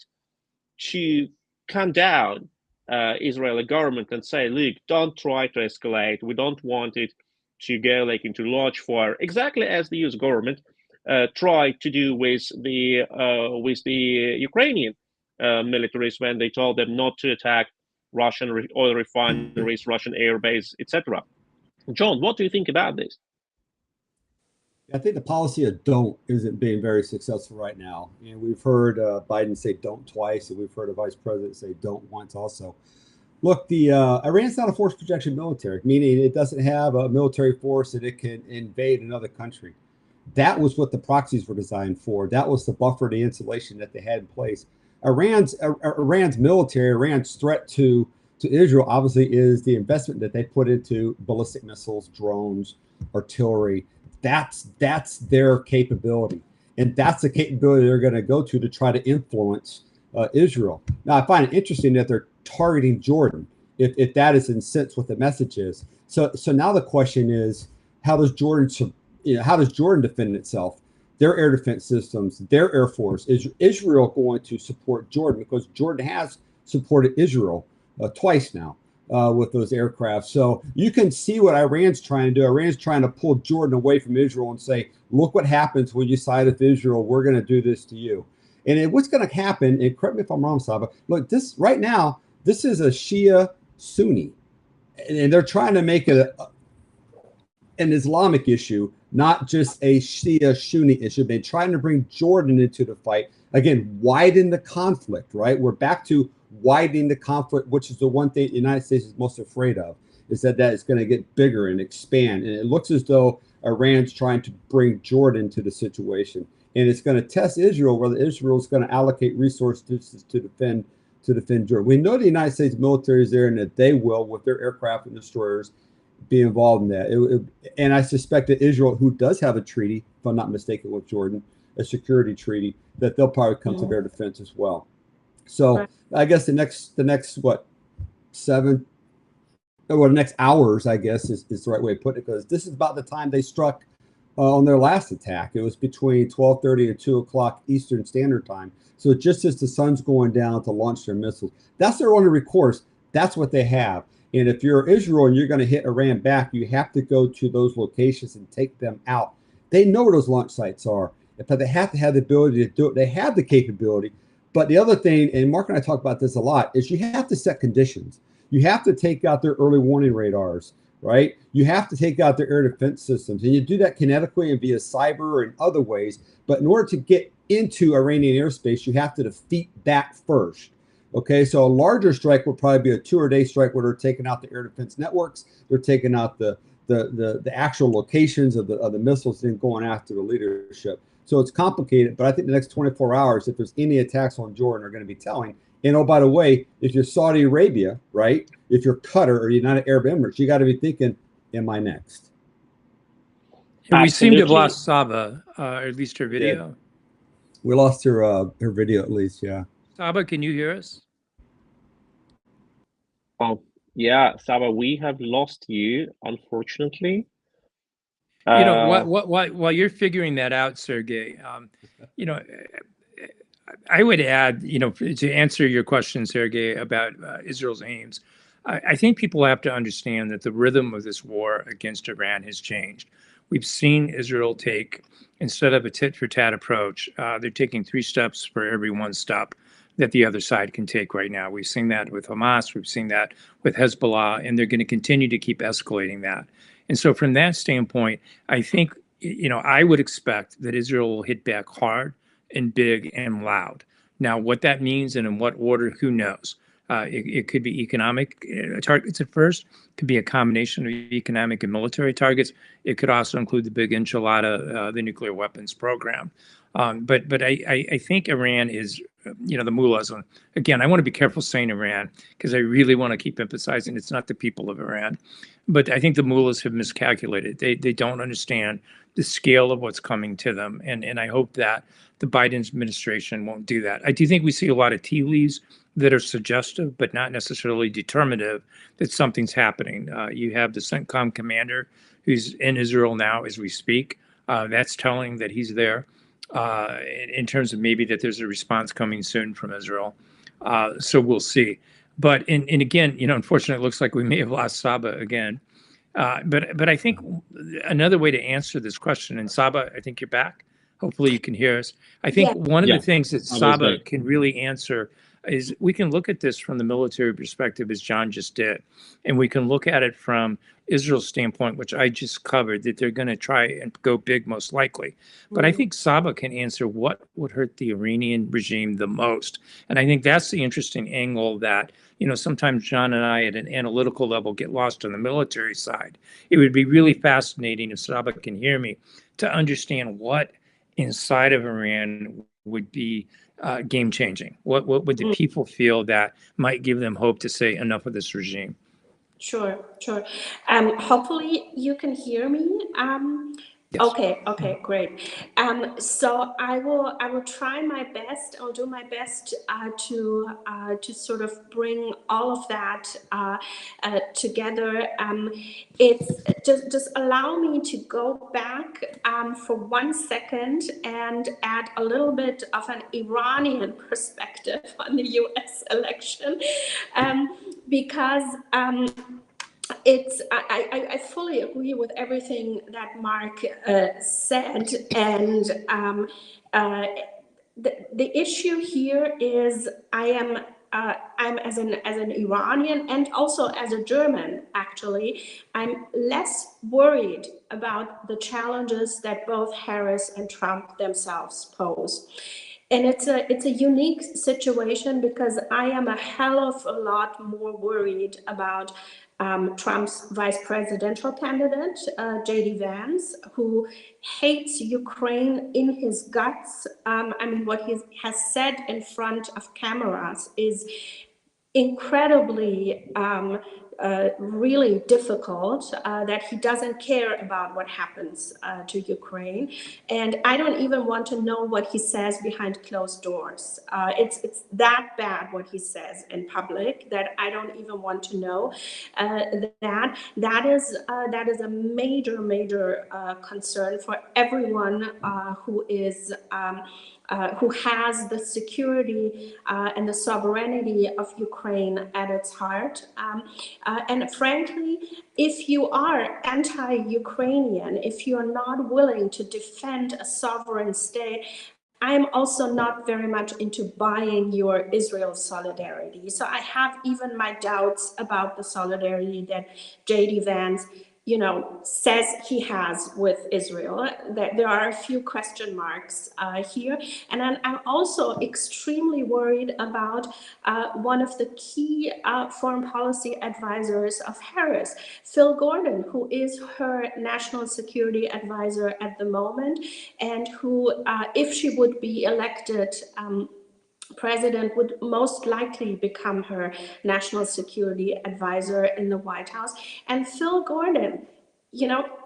to calm down Israeli government and say, look, don't try to escalate. We don't want it to go into large fire, exactly as the US government tried to do with the Ukrainian militaries when they told them not to attack Russian oil refineries, Russian air base, etc. John, what do you think about this? I think the policy of don't isn't being very successful right now. And we've heard Biden say don't twice, and we've heard a vice president say don't once also. Look, the Iran's not a force projection military, meaning it doesn't have a military force that it can invade another country. That was what the proxies were designed for. That was the buffer, the insulation that they had in place. Iran's military, Iran's threat to Israel obviously is the investment that they put into ballistic missiles, drones, artillery. That's their capability, and that's the capability they're going to go to try to influence Israel. Now, I find it interesting that they're targeting Jordan, if that is in sense what the message is. So now the question is, how does Jordan defend itself? Their air defense systems, their air force. Is Israel going to support Jordan? Because Jordan has supported Israel twice now. With those aircraft. So you can see what Iran's trying to do. Iran's trying to pull Jordan away from Israel and say, look what happens when you side with Israel. We're going to do this to you. And what's going to happen, and correct me if I'm wrong, Saba, look, this right now, this is a Shia Sunni. And they're trying to make it an Islamic issue. not just a Shia-Sunni issue. They're trying to bring Jordan into the fight. Again, widen the conflict, right? We're back to widening the conflict, which is the one thing the United States is most afraid of, is that it's going to get bigger and expand. And it looks as though Iran's trying to bring Jordan to the situation. And it's going to test Israel, whether Israel is going to allocate resources to defend Jordan. We know the United States military is there and that they will, with their aircraft and destroyers, be involved in that. And I suspect that Israel, who does have a treaty, if I'm not mistaken, with Jordan, a security treaty, that they'll probably come to their defense as well. So I guess the next the next hours, I guess, is the right way to put it, because this is about the time they struck on their last attack. It was between 12:30 and 2 o'clock Eastern Standard Time. So just as the sun's going down to launch their missiles, that's their only recourse. That's what they have. And if you're Israel and you're going to hit Iran back, you have to go to those locations and take them out. They know where those launch sites are, but they have to have the ability to do it. They have the capability. But the other thing, and Mark and I talk about this a lot, is you have to set conditions. You have to take out their early warning radars, right? You have to take out their air defense systems. And you do that kinetically and via cyber and other ways. But in order to get into Iranian airspace, you have to defeat that first. Okay, so a larger strike will probably be a 2-day strike where they're taking out the air defense networks, they're taking out the actual locations of the missiles, and going after the leadership. So it's complicated, but I think the next 24 hours, if there's any attacks on Jordan, are going to be telling. And oh, by the way, if you're Saudi Arabia, right? If you're Qatar or United Arab Emirates, you got to be thinking, am I next? And we seem to have lost Saba, or at least her video. Yeah. We lost her video at least, yeah. Saba, can you hear us? Oh, yeah, Saba, we have lost you, unfortunately. While you're figuring that out, Sergej, I would add, to answer your question, Sergej, about Israel's aims, I think people have to understand that the rhythm of this war against Iran has changed. We've seen Israel take, instead of a tit-for-tat approach, they're taking 3 steps for every 1 step that the other side can take right now. We've seen that with Hamas, we've seen that with Hezbollah, and they're going to continue to keep escalating that. And so from that standpoint, I think, I would expect that Israel will hit back hard and big and loud. Now, what that means and in what order, who knows? It could be economic targets at first. It could be a combination of economic and military targets. It could also include the big enchilada, the nuclear weapons program. But I think Iran is, the mullahs. Again, I want to be careful saying Iran because I really want to keep emphasizing it's not the people of Iran. But I think the mullahs have miscalculated. They don't understand the scale of what's coming to them. And I hope that the Biden administration won't do that. I do think we see a lot of tea leaves that are suggestive, but not necessarily determinative that something's happening. You have the CENTCOM commander who's in Israel now as we speak. That's telling that he's there. In terms of maybe that there's a response coming soon from Israel. So we'll see. But and again, unfortunately, it looks like we may have lost Saba again. But I think another way to answer this question, and Saba, I think you're back. Hopefully you can hear us. I think one of the things that Saba can really answer is we can look at this from the military perspective, as John just did, and we can look at it from Israel's standpoint, which I just covered, that they're going to try and go big most likely. But I think Saba can answer what would hurt the Iranian regime the most. And I think that's the interesting angle that, sometimes John and I at an analytical level get lost on the military side. It would be really fascinating, if Saba can hear me, to understand what inside of Iran would be game-changing. What would the people feel that might give them hope to say enough of this regime? Sure. Hopefully you can hear me. Yes. Okay, great. So I will try my best. I'll do my best to sort of bring all of that together. It's just allow me to go back for 1 second and add a little bit of an Iranian perspective on the U.S. election, because I fully agree with everything that Mark said, and the issue here is I am I'm as an Iranian and also as a German, actually, I'm less worried about the challenges that both Harris and Trump themselves pose. And it's a unique situation because I am a hell of a lot more worried about Trump's vice presidential candidate, J.D. Vance, who hates Ukraine in his guts. I mean, what he has said in front of cameras is incredibly really difficult, that he doesn't care about what happens to Ukraine. And I don't even want to know what he says behind closed doors. It's that bad what he says in public that I don't even want to know. That is a major concern for everyone who is who has the security and the sovereignty of Ukraine at its heart. And frankly, if you are anti-Ukrainian, if you are not willing to defend a sovereign state, I'm also not very much into buying your Israel solidarity. So I have even my doubts about the solidarity that J.D. Vance, says he has with Israel. There are a few question marks here. And then I'm also extremely worried about one of the key foreign policy advisors of Harris, Phil Gordon, who is her national security advisor at the moment, and who, if she would be elected president, would most likely become her national security advisor in the White House. And Phil Gordon,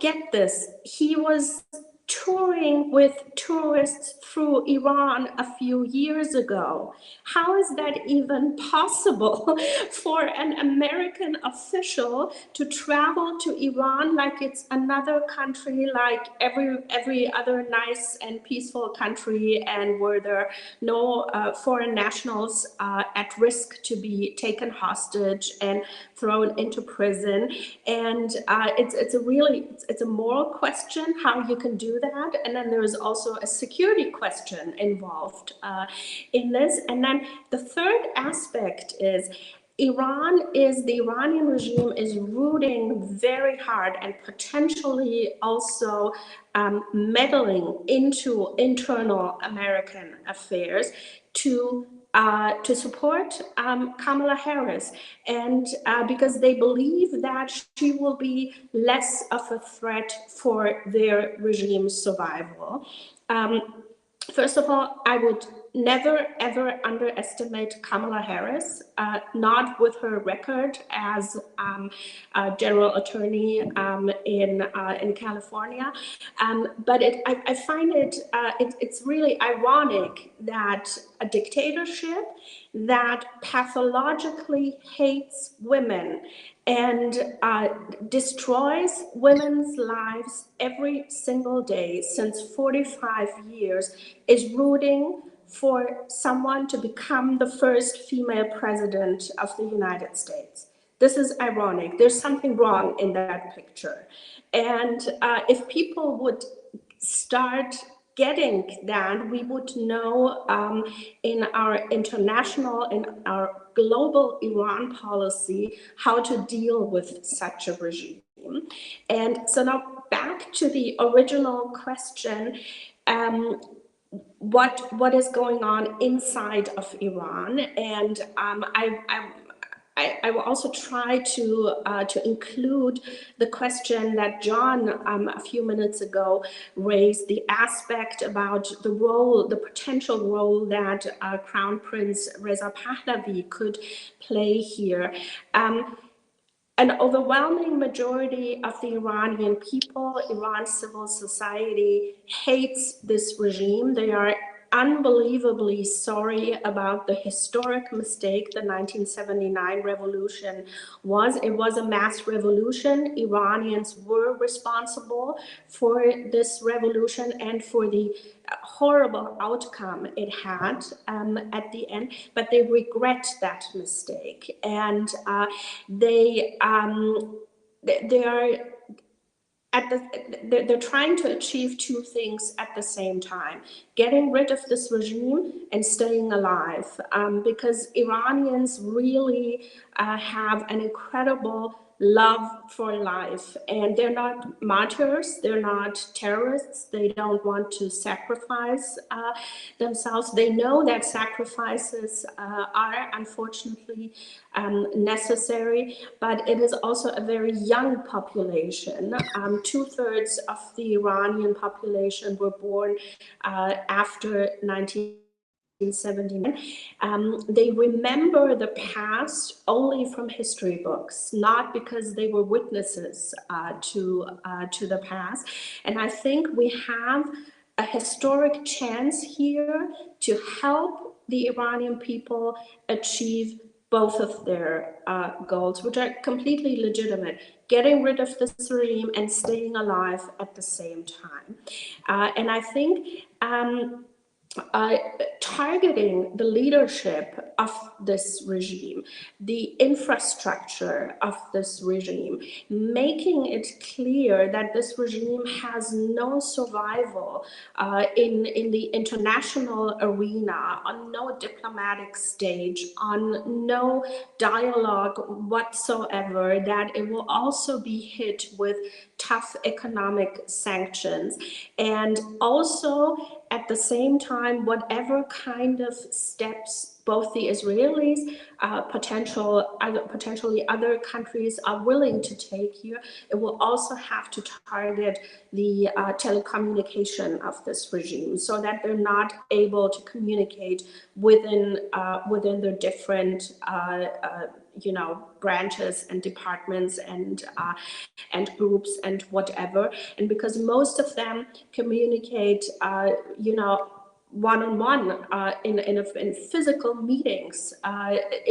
get this, he was touring with tourists through Iran a few years ago. How is that even possible for an American official to travel to Iran like it's another country, like every other nice and peaceful country, and where there are no foreign nationals at risk to be taken hostage and thrown into prison? And it's a moral question how you can do that, and then there is also a security question involved in this. And then the third aspect is the Iranian regime is rooting very hard and potentially also meddling into internal American affairs to support Kamala Harris, and because they believe that she will be less of a threat for their regime's survival. First of all, I would never, ever underestimate Kamala Harris, not with her record as general attorney in California. But I find it's really ironic that a dictatorship that pathologically hates women and destroys women's lives every single day since 45 years is rooting for someone to become the first female president of the United States. This is ironic. There's something wrong in that picture. And if people would start getting that, we would know in our international, in our global Iran policy, how to deal with such a regime. And so now back to the original question, what is going on inside of Iran? And I will also try to include the question that John a few minutes ago raised, the aspect about the potential role that Crown Prince Reza Pahlavi could play here. An overwhelming majority of the Iranian people, Iran's civil society, hates this regime. They are unbelievably sorry about the historic mistake the 1979 revolution was. It was a mass revolution. Iranians were responsible for this revolution and for the horrible outcome it had at the end, but they regret that mistake, and they are they're trying to achieve two things at the same time: getting rid of this regime and staying alive, because Iranians really have an incredible love for life, and they're not martyrs, they're not terrorists, they don't want to sacrifice themselves. They know that sacrifices are unfortunately necessary, but it is also a very young population. 2/3 of the Iranian population were born after 1979. They remember the past only from history books, not because they were witnesses to the past. And I think we have a historic chance here to help the Iranian people achieve both of their goals, which are completely legitimate: getting rid of this regime and staying alive at the same time. And I think targeting the leadership of this regime, the infrastructure of this regime, making it clear that this regime has no survival in the international arena, on no diplomatic stage, on no dialogue whatsoever, that it will also be hit with tough economic sanctions. And also, at the same time, whatever kind of steps both the Israelis, potentially other countries are willing to take here, it will also have to target the telecommunication of this regime, so that they're not able to communicate within their different branches and departments and groups and whatever. And because most of them communicate one-on-one in physical meetings,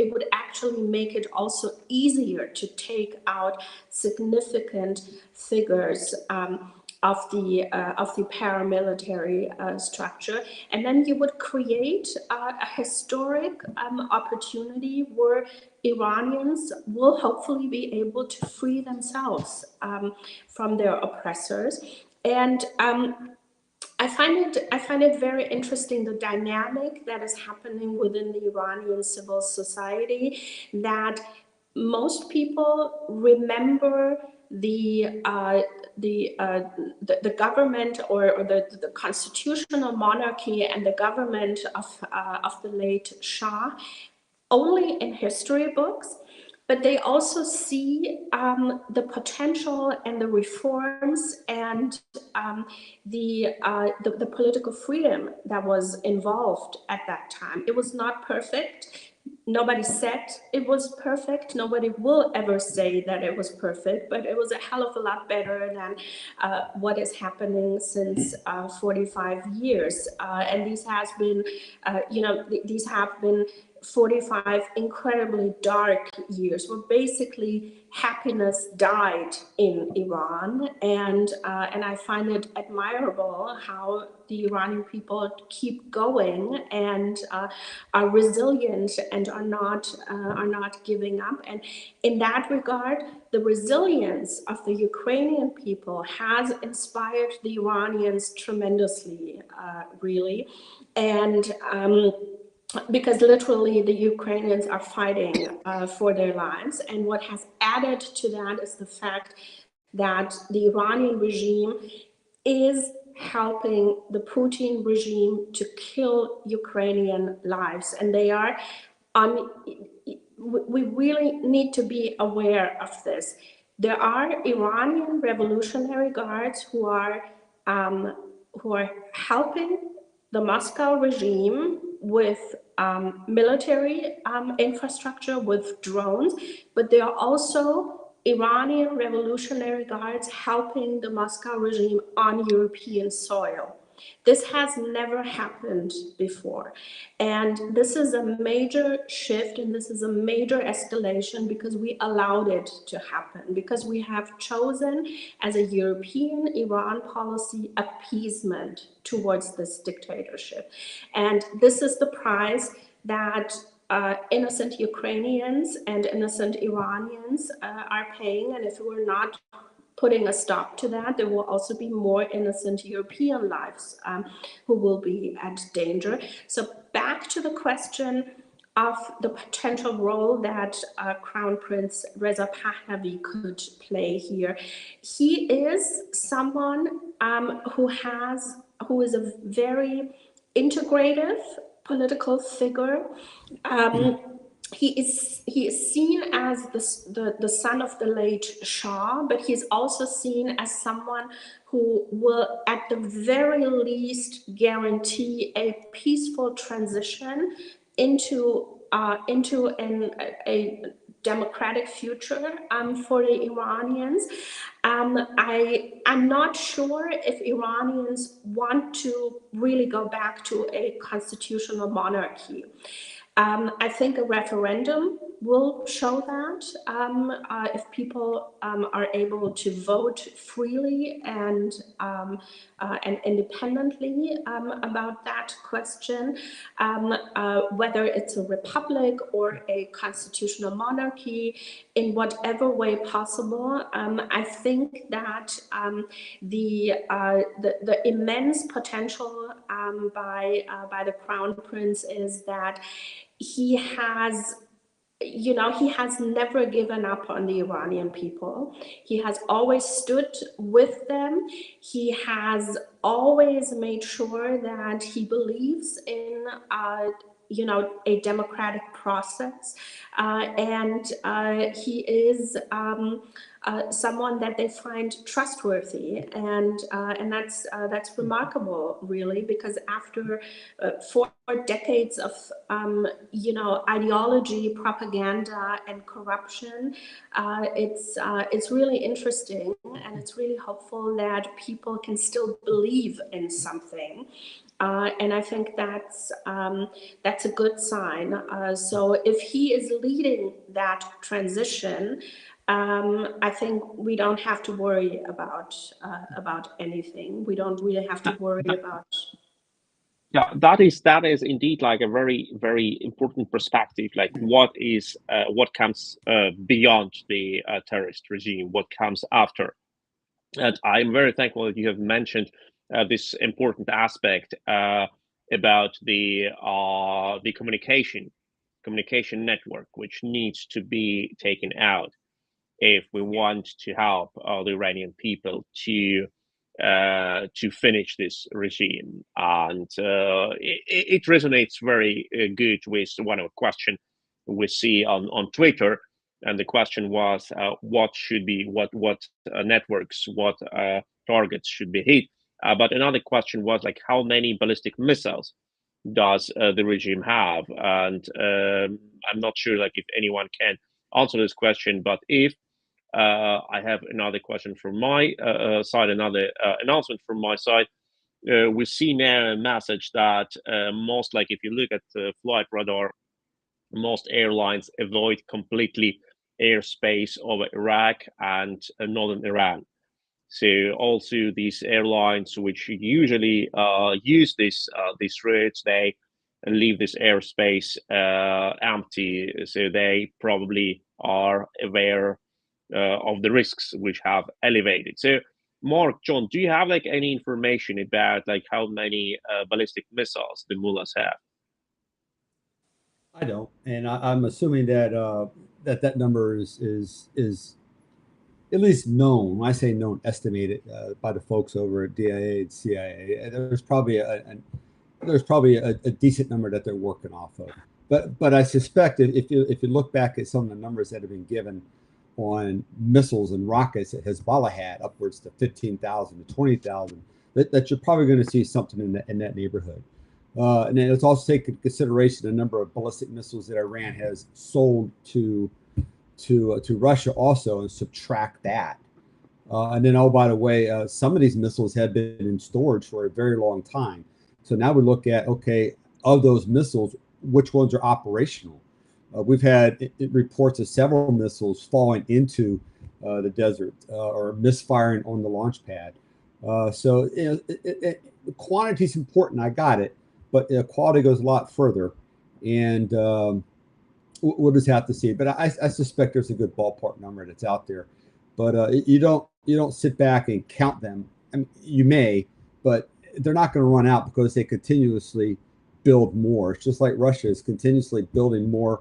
it would actually make it also easier to take out significant figures of the paramilitary structure. And then you would create a historic opportunity where Iranians will hopefully be able to free themselves from their oppressors. And I find it very interesting, the dynamic that is happening within the Iranian civil society, that most people remember the government or the constitutional monarchy and the government of the late Shah only in history books, but they also see the potential and the reforms and the political freedom that was involved at that time. It was not perfect. Nobody said it was perfect. Nobody will ever say that it was perfect, but it was a hell of a lot better than what is happening since 45 years. And these have been 45 incredibly dark years where basically happiness died in Iran, and I find it admirable how the Iranian people keep going and are resilient and are not giving up. And in that regard, the resilience of the Ukrainian people has inspired the Iranians tremendously, really, and because literally the Ukrainians are fighting for their lives. And what has added to that is the fact that the Iranian regime is helping the Putin regime to kill Ukrainian lives. And they are we really need to be aware of this. There are Iranian Revolutionary Guards who are helping the Moscow regime with military infrastructure, with drones, but there are also Iranian Revolutionary Guards helping the Moscow regime on European soil. This has never happened before. And this is a major shift, and this is a major escalation because we allowed it to happen, because we have chosen as a European Iran policy appeasement towards this dictatorship. And this is the price that innocent Ukrainians and innocent Iranians are paying. And if we're not putting a stop to that. There will also be more innocent European lives who will be at danger. So back to the question of the potential role that Crown Prince Reza Pahlavi could play here. He is someone who is a very integrative political figure. He is seen as the son of the late Shah, but he's also seen as someone who will, at the very least, guarantee a peaceful transition into a democratic future for the Iranians. I'm not sure if Iranians want to really go back to a constitutional monarchy. I think a referendum will show that if people are able to vote freely and independently about that question, whether it's a republic or a constitutional monarchy, in whatever way possible. I think that the immense potential by the Crown Prince is that he has never given up on the Iranian people. He has always stood with them. He has always made sure that he believes in a democratic process, and he is someone that they find trustworthy, and that's remarkable, really, because after 4 decades of ideology, propaganda, and corruption, it's really interesting, and it's really hopeful that people can still believe in something. And I think that's a good sign. So if he is leading that transition, I think we don't have to worry about anything. We don't really have to worry about. Yeah, that is indeed like a very, very important perspective. Like what comes beyond the terrorist regime, what comes after. And I'm very thankful that you have mentioned this important aspect about the communication network, which needs to be taken out if we want to help the Iranian people to finish this regime. And it resonates very good with one of the questions we see on Twitter. And the question was, what networks, what targets should be hit? But another question was like, how many ballistic missiles does the regime have? And I'm not sure like if anyone can answer this question, but if I have another question from my side, another announcement from my side. We see now a message that most, like if you look at the flight radar, most airlines avoid completely airspace over Iraq and northern Iran. So also these airlines, which usually use this routes, they leave this airspace empty. So they probably are aware of the risks which have elevated. So, Mark, John, do you have like any information about like how many ballistic missiles the mullahs have? I don't, and I'm assuming that that number is at least known. When I say known, estimated by the folks over at DIA and CIA. There's probably a decent number that they're working off of. But I suspect if you look back at some of the numbers that have been given on missiles and rockets that Hezbollah had, upwards to 15,000 to 20,000, that you're probably going to see something in that neighborhood. And then let's also take into consideration the number of ballistic missiles that Iran has sold to Russia also, and subtract that. And then, oh, by the way, some of these missiles have been in storage for a very long time. So now we look at, okay, of those missiles, which ones are operational? We've had reports of several missiles falling into the desert or misfiring on the launch pad. So the quantity is important. I got it, but quality goes a lot further, and we'll just have to see. But I suspect there's a good ballpark number that's out there. but you don't sit back and count them. I mean, you may, but they're not going to run out because they continuously build more. It's just like Russia is continuously building more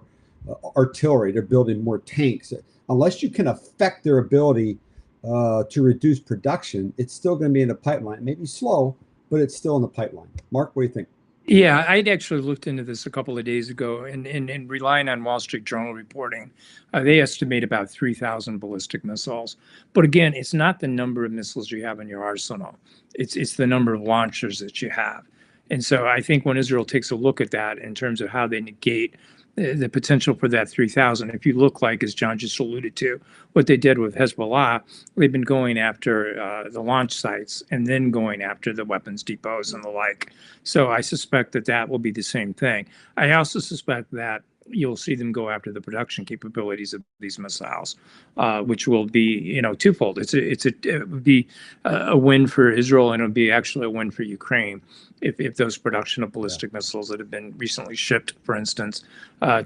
artillery. They're building more tanks. Unless you can affect their ability to reduce production, it's still going to be in the pipeline. It may be slow, but it's still in the pipeline. Mark, what do you think? Yeah, I'd actually looked into this a couple of days ago, and relying on Wall Street Journal reporting, they estimate about 3,000 ballistic missiles. But again, it's not the number of missiles you have in your arsenal. It's the number of launchers that you have. And so I think when Israel takes a look at that in terms of how they negate the potential for that 3,000, if you look like, as John just alluded to, what they did with Hezbollah, they've been going after the launch sites and then going after the weapons depots and the like. So I suspect that that will be the same thing. I also suspect that you'll see them go after the production capabilities of these missiles, which will be, twofold. It would be a win for Israel, and it would be actually a win for Ukraine if those production of ballistic missiles that have been recently shipped, for instance,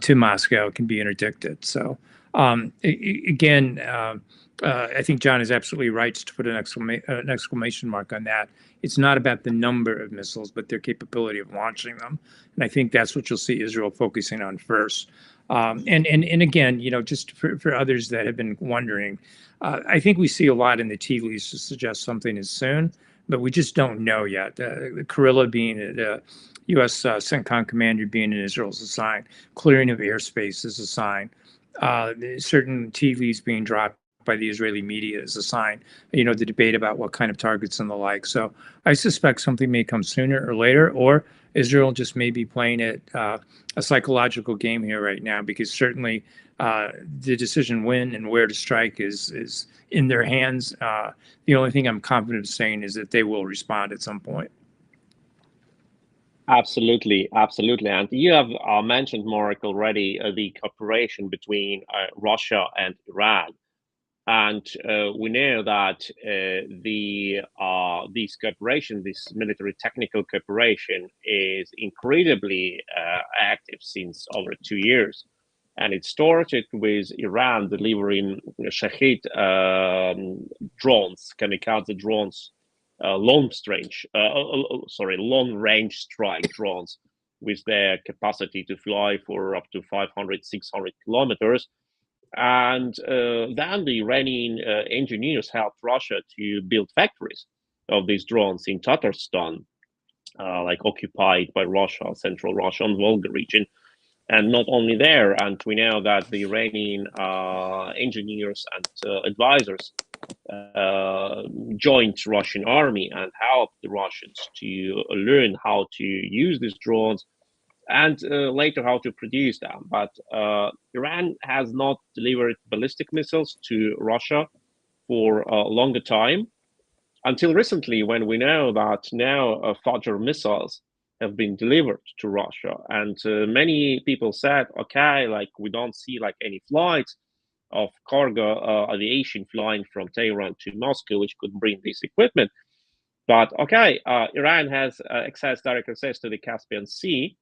to Moscow can be interdicted. So again, I think John is absolutely right to put an exclamation mark on that. It's not about the number of missiles, but their capability of launching them. And I think that's what you'll see Israel focusing on first. And again, just for others that have been wondering, I think we see a lot in the tea leaves to suggest something is soon, but we just don't know yet. Kurilla being the U.S. CENTCOM commander being in Israel is a sign. Clearing of airspace is a sign. Certain tea leaves being dropped by the Israeli media is a sign, the debate about what kind of targets and the like. So I suspect something may come sooner or later, or Israel just may be playing it a psychological game here right now, because certainly the decision when and where to strike is in their hands. The only thing I'm confident of saying is that they will respond at some point. Absolutely, absolutely. And you have mentioned, Mark, already the cooperation between Russia and Iran. And we know that this cooperation, this military technical cooperation, is incredibly active since over 2 years. And it started with Iran delivering Shahed drones, kamikaze drones, long-range strike drones with their capacity to fly for up to 500, 600 kilometers. And then the Iranian engineers helped Russia to build factories of these drones in Tatarstan, occupied by Russia, central Russia, and Volga region. And not only there, and we know that the Iranian engineers and advisors joined Russian army and helped the Russians to learn how to use these drones and later how to produce them. But Iran has not delivered ballistic missiles to Russia for a longer time, until recently, when we know that now Fajr missiles have been delivered to Russia. And many people said, okay, we don't see any flights of cargo aviation flying from Tehran to Moscow, which could bring this equipment. But okay, Iran has direct access to the Caspian Sea.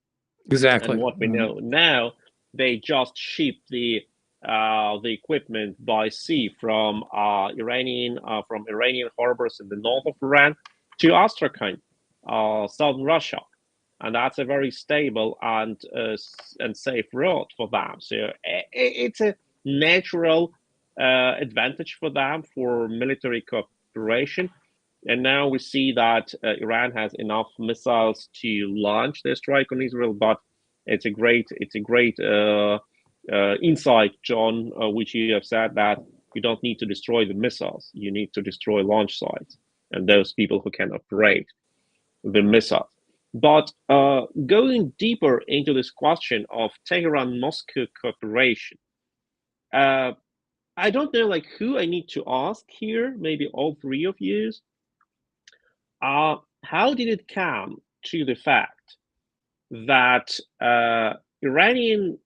Exactly. And what we know now, they just ship the equipment by sea from Iranian harbors in the north of Iran to Astrakhan, southern Russia, and that's a very stable and safe route for them. So it's a natural advantage for them for military cooperation. And now we see that Iran has enough missiles to launch their strike on Israel. But it's a great insight, John, which you have said, that you don't need to destroy the missiles. You need to destroy launch sites and those people who can operate the missiles. But going deeper into this question of Tehran-Moscow cooperation, I don't know who I need to ask here. Maybe all three of you. How did it come to the fact that Iranian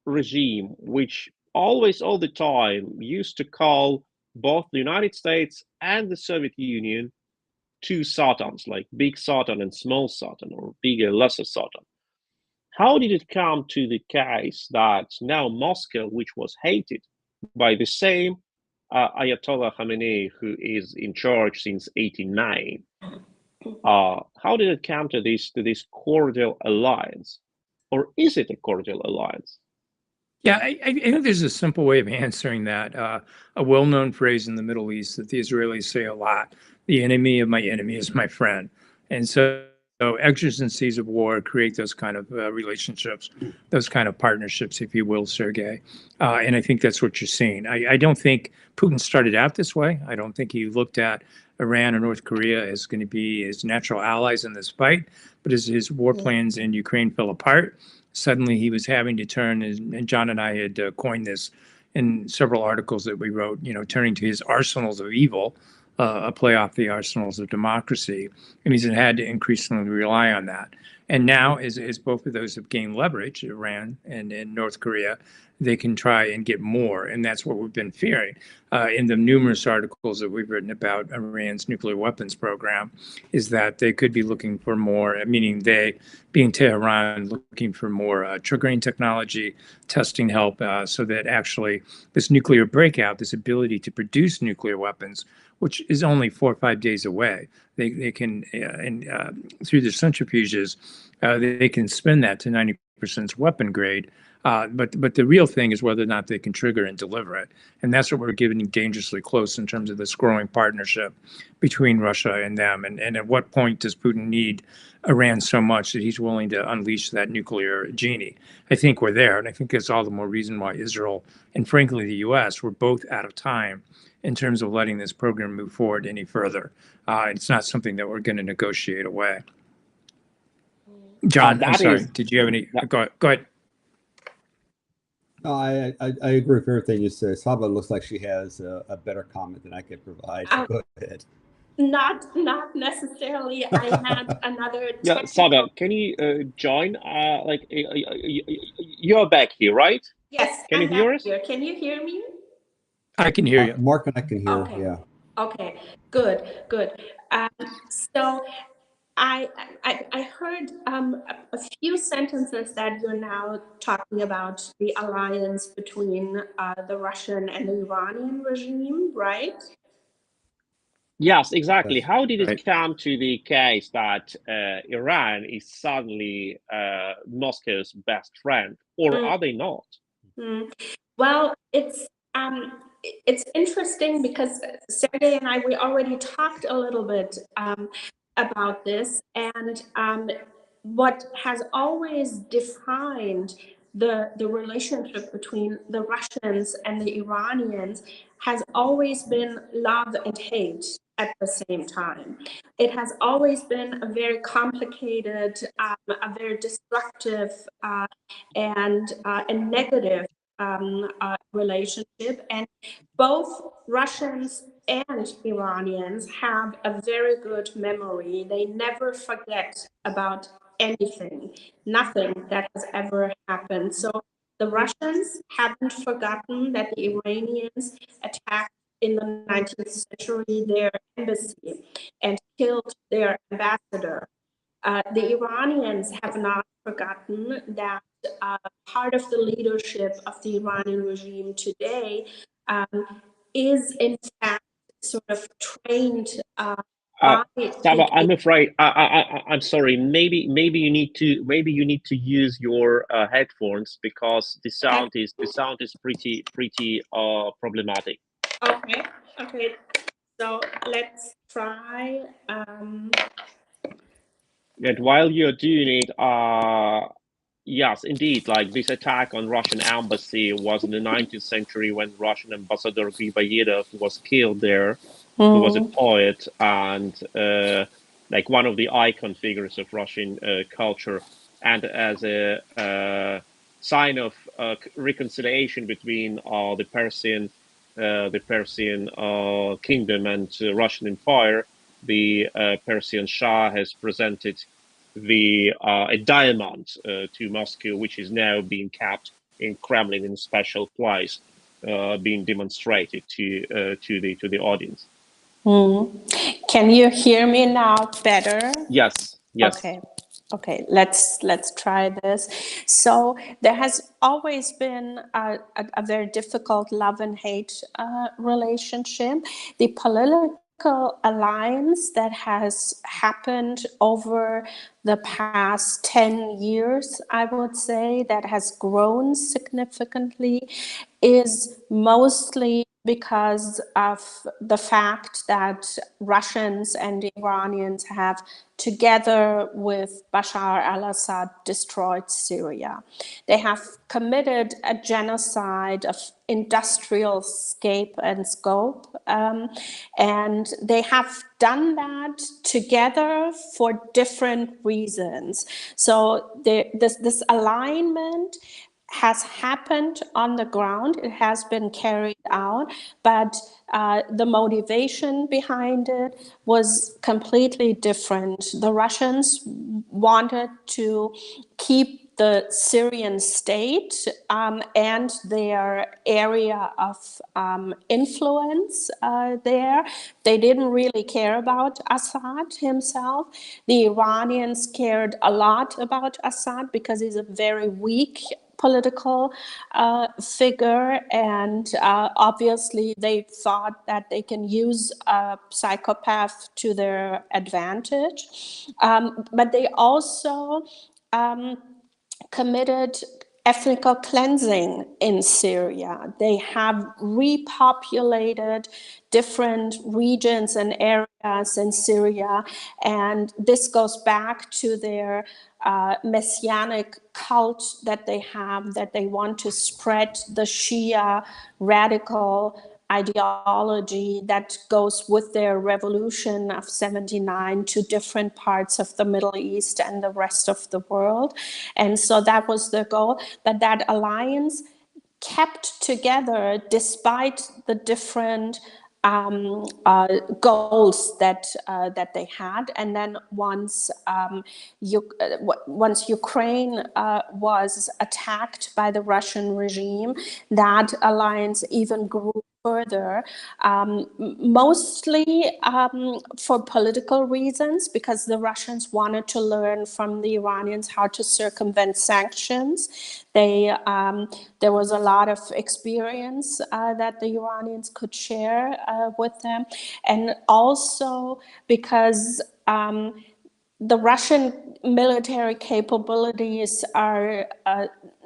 regime, which always, all the time, used to call both the United States and the Soviet Union two Satans, like big Satan and small Satan, or bigger, lesser Satan? How did it come to the case that now Moscow, which was hated by the same Ayatollah Khamenei, who is in charge since '89. How did it come to this cordial alliance, or is it a cordial alliance? Yeah, I think there's a simple way of answering that. A well-known phrase in the Middle East that the Israelis say a lot: "The enemy of my enemy is my friend." And so exigencies of war create those kind of relationships, those kind of partnerships, if you will, Sergey. And I think that's what you're seeing. I don't think Putin started out this way. I don't think he looked at Iran or North Korea as going to be his natural allies in this fight. But as his war plans in Ukraine fell apart, suddenly he was having to turn, and John and I had coined this in several articles that we wrote, turning to his arsenals of evil, a play off the arsenals of democracy. And he's had to increasingly rely on that. And now, as both of those have gained leverage, Iran and North Korea, they can try and get more. And that's what we've been fearing in the numerous articles that we've written about Iran's nuclear weapons program, is that they could be looking for more, meaning they, being Tehran, looking for more triggering technology, testing help, so that actually this nuclear breakout, this ability to produce nuclear weapons, which is only 4 or 5 days away, they can, through the centrifuges, they can spin that to 90% weapon grade. But the real thing is whether or not they can trigger and deliver it. And that's what we're getting dangerously close in terms of this growing partnership between Russia and them. And at what point does Putin need Iran so much that he's willing to unleash that nuclear genie? I think we're there. And I think that's all the more reason why Israel and frankly the US were both out of time in terms of letting this program move forward any further. It's not something that we're going to negotiate away. John, I'm sorry. Did you have any? Go ahead. No, I agree with everything you say. Saba looks like she has a better comment than I could provide. So go ahead. Not necessarily. I had another. Yeah, Saba, can you join? You're back here, right? Yes, can you hear us? here. Can you hear me? I can hear you. Mark and I can hear. Okay. Yeah. Okay. Good. So I heard a few sentences that you're now talking about the alliance between the Russian and the Iranian regime, right? Yes, exactly. Yes. How did it come to the case that Iran is suddenly Moscow's best friend, or are they not? Well, it's interesting because Sergey and I, we already talked a little bit about this, and what has always defined the relationship between the Russians and the Iranians has always been love and hate at the same time. It has always been a very complicated, a very destructive and negative relationship, and both Russians and Iranians have a very good memory. They never forget about anything, nothing that has ever happened. So the Russians haven't forgotten that the Iranians attacked in the 19th century their embassy and killed their ambassador. The Iranians have not forgotten that part of the leadership of the Iranian regime today is in fact sort of trained Saba, I'm afraid. I'm sorry. Maybe you need to use your headphones, because the sound is pretty problematic. Okay. So let's try. And while you're doing it, yes, indeed, like this attack on Russian embassy was in the 19th century when Russian ambassador Griboyedov was killed there, who was a poet and like one of the icon figures of Russian culture, and as a sign of reconciliation between the Persian kingdom and Russian Empire, the Persian Shah has presented a diamond to Moscow, which is now being kept in Kremlin in a special place, being demonstrated to the audience. Can you hear me now better? Yes. Okay. Okay, let's try this. So there has always been a very difficult love and hate relationship. The political alliance that has happened over the past 10 years, I would say, that has grown significantly, is mostly because of the fact that Russians and Iranians have, together with Bashar al-Assad, destroyed Syria. They have committed a genocide of industrial scope and scope, and they have done that together for different reasons. So this alignment has happened on the ground. It has been carried out, but the motivation behind it was completely different. The Russians wanted to keep the Syrian state and their area of influence there. They didn't really care about Assad himself. The Iranians cared a lot about Assad because he's a very weak political figure, and obviously they thought that they can use a psychopath to their advantage, but they also committed ethnic cleansing in Syria. They have repopulated different regions and areas in Syria, and this goes back to their messianic cult that they have, that they want to spread the Shia radical ideology that goes with their revolution of 79 to different parts of the Middle East and the rest of the world. And so that was their goal, but that alliance kept together despite the different goals that they had. And then once Ukraine was attacked by the Russian regime, that alliance even grew further, mostly for political reasons, because the Russians wanted to learn from the Iranians how to circumvent sanctions. There was a lot of experience that the Iranians could share with them, and also because the Russian military capabilities are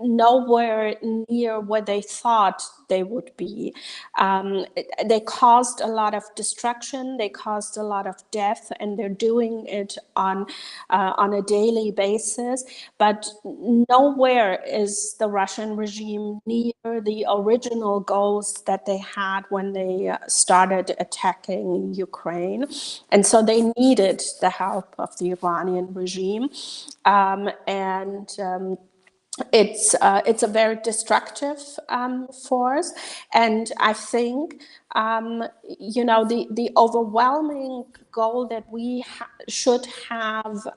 nowhere near where they thought they would be. They caused a lot of destruction, they caused a lot of death, and they're doing it on a daily basis. But nowhere is the Russian regime near the original goals that they had when they started attacking Ukraine. And so they needed the help of the Iranian regime. It's a very destructive force, and I think the overwhelming goal that we should have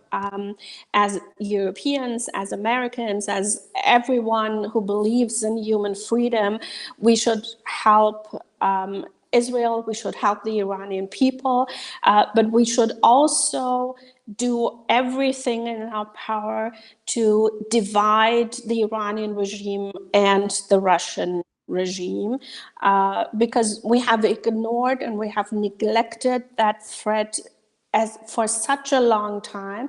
as Europeans, as Americans, as everyone who believes in human freedom, we should help Israel, we should help the Iranian people, but we should also do everything in our power to divide the Iranian regime and the Russian regime, because we have ignored and we have neglected that threat for such a long time,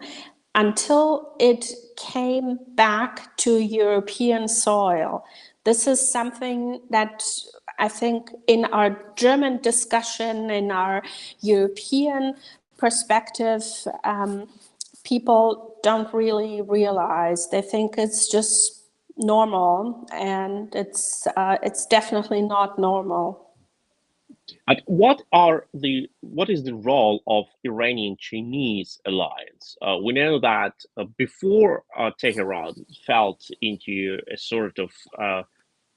until it came back to European soil. This is something that I think in our German discussion, in our European perspective, people don't really realize. They think it's just normal, and it's definitely not normal. And what is the role of Iranian-Chinese alliance? We know that before Tehran fell into a sort of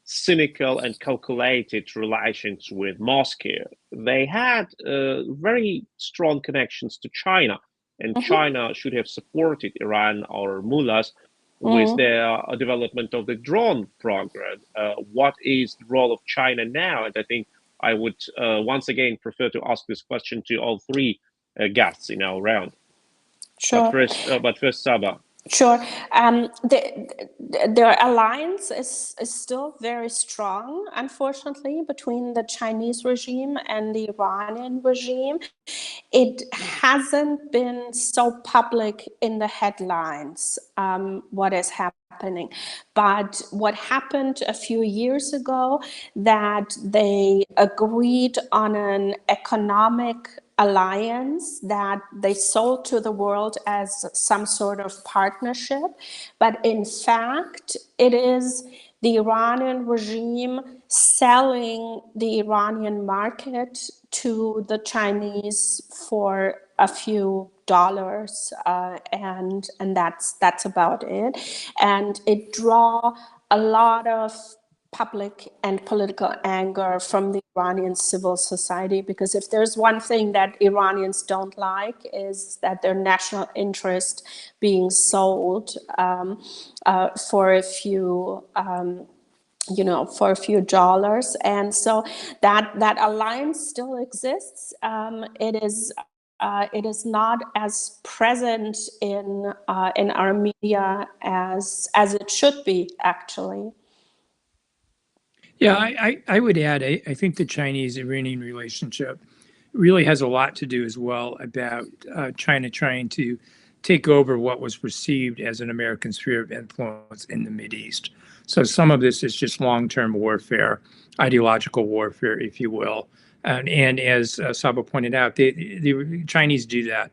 cynical and calculated relations with Moscow, they had very strong connections to China, and China should have supported Iran or mullahs with their development of the drone program. What is the role of China now? And I think I would once again prefer to ask this question to all three guests in our round. Sure. But first, Saba. Sure. Their alliance is still very strong, unfortunately, between the Chinese regime and the Iranian regime. It hasn't been so public in the headlines, what is happening. But what happened a few years ago, that they agreed on an economic alliance that they sold to the world as some sort of partnership. But in fact, it is the Iranian regime selling the Iranian market to the Chinese for a few dollars, and that's about it. And it draw a lot of public and political anger from the Iranian civil society, because if there's one thing that Iranians don't like, is that their national interest being sold for a few for a few dollars. And so that alliance still exists. It is not as present in our media as it should be, actually. Yeah, I would add, I think the Chinese-Iranian relationship really has a lot to do as well about China trying to take over what was perceived as an American sphere of influence in the Mideast. So some of this is just long-term warfare, ideological warfare, if you will. And as Saba pointed out, the Chinese do that.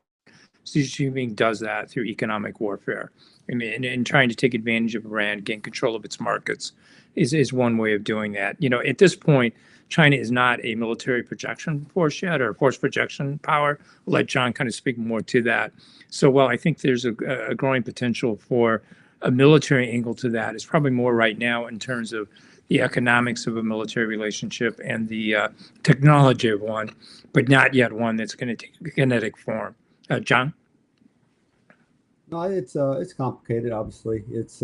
Xi Jinping does that through economic warfare. I mean, and trying to take advantage of Iran, gain control of its markets is one way of doing that. At this point, China is not a military projection force yet, or a force projection power. I'll let Jon kind of speak more to that. So while I think there's a growing potential for a military angle to that, it's probably more right now in terms of the economics of a military relationship and the technology of one, but not yet one that's going to take kinetic form. Jon? No, it's complicated. Obviously, it's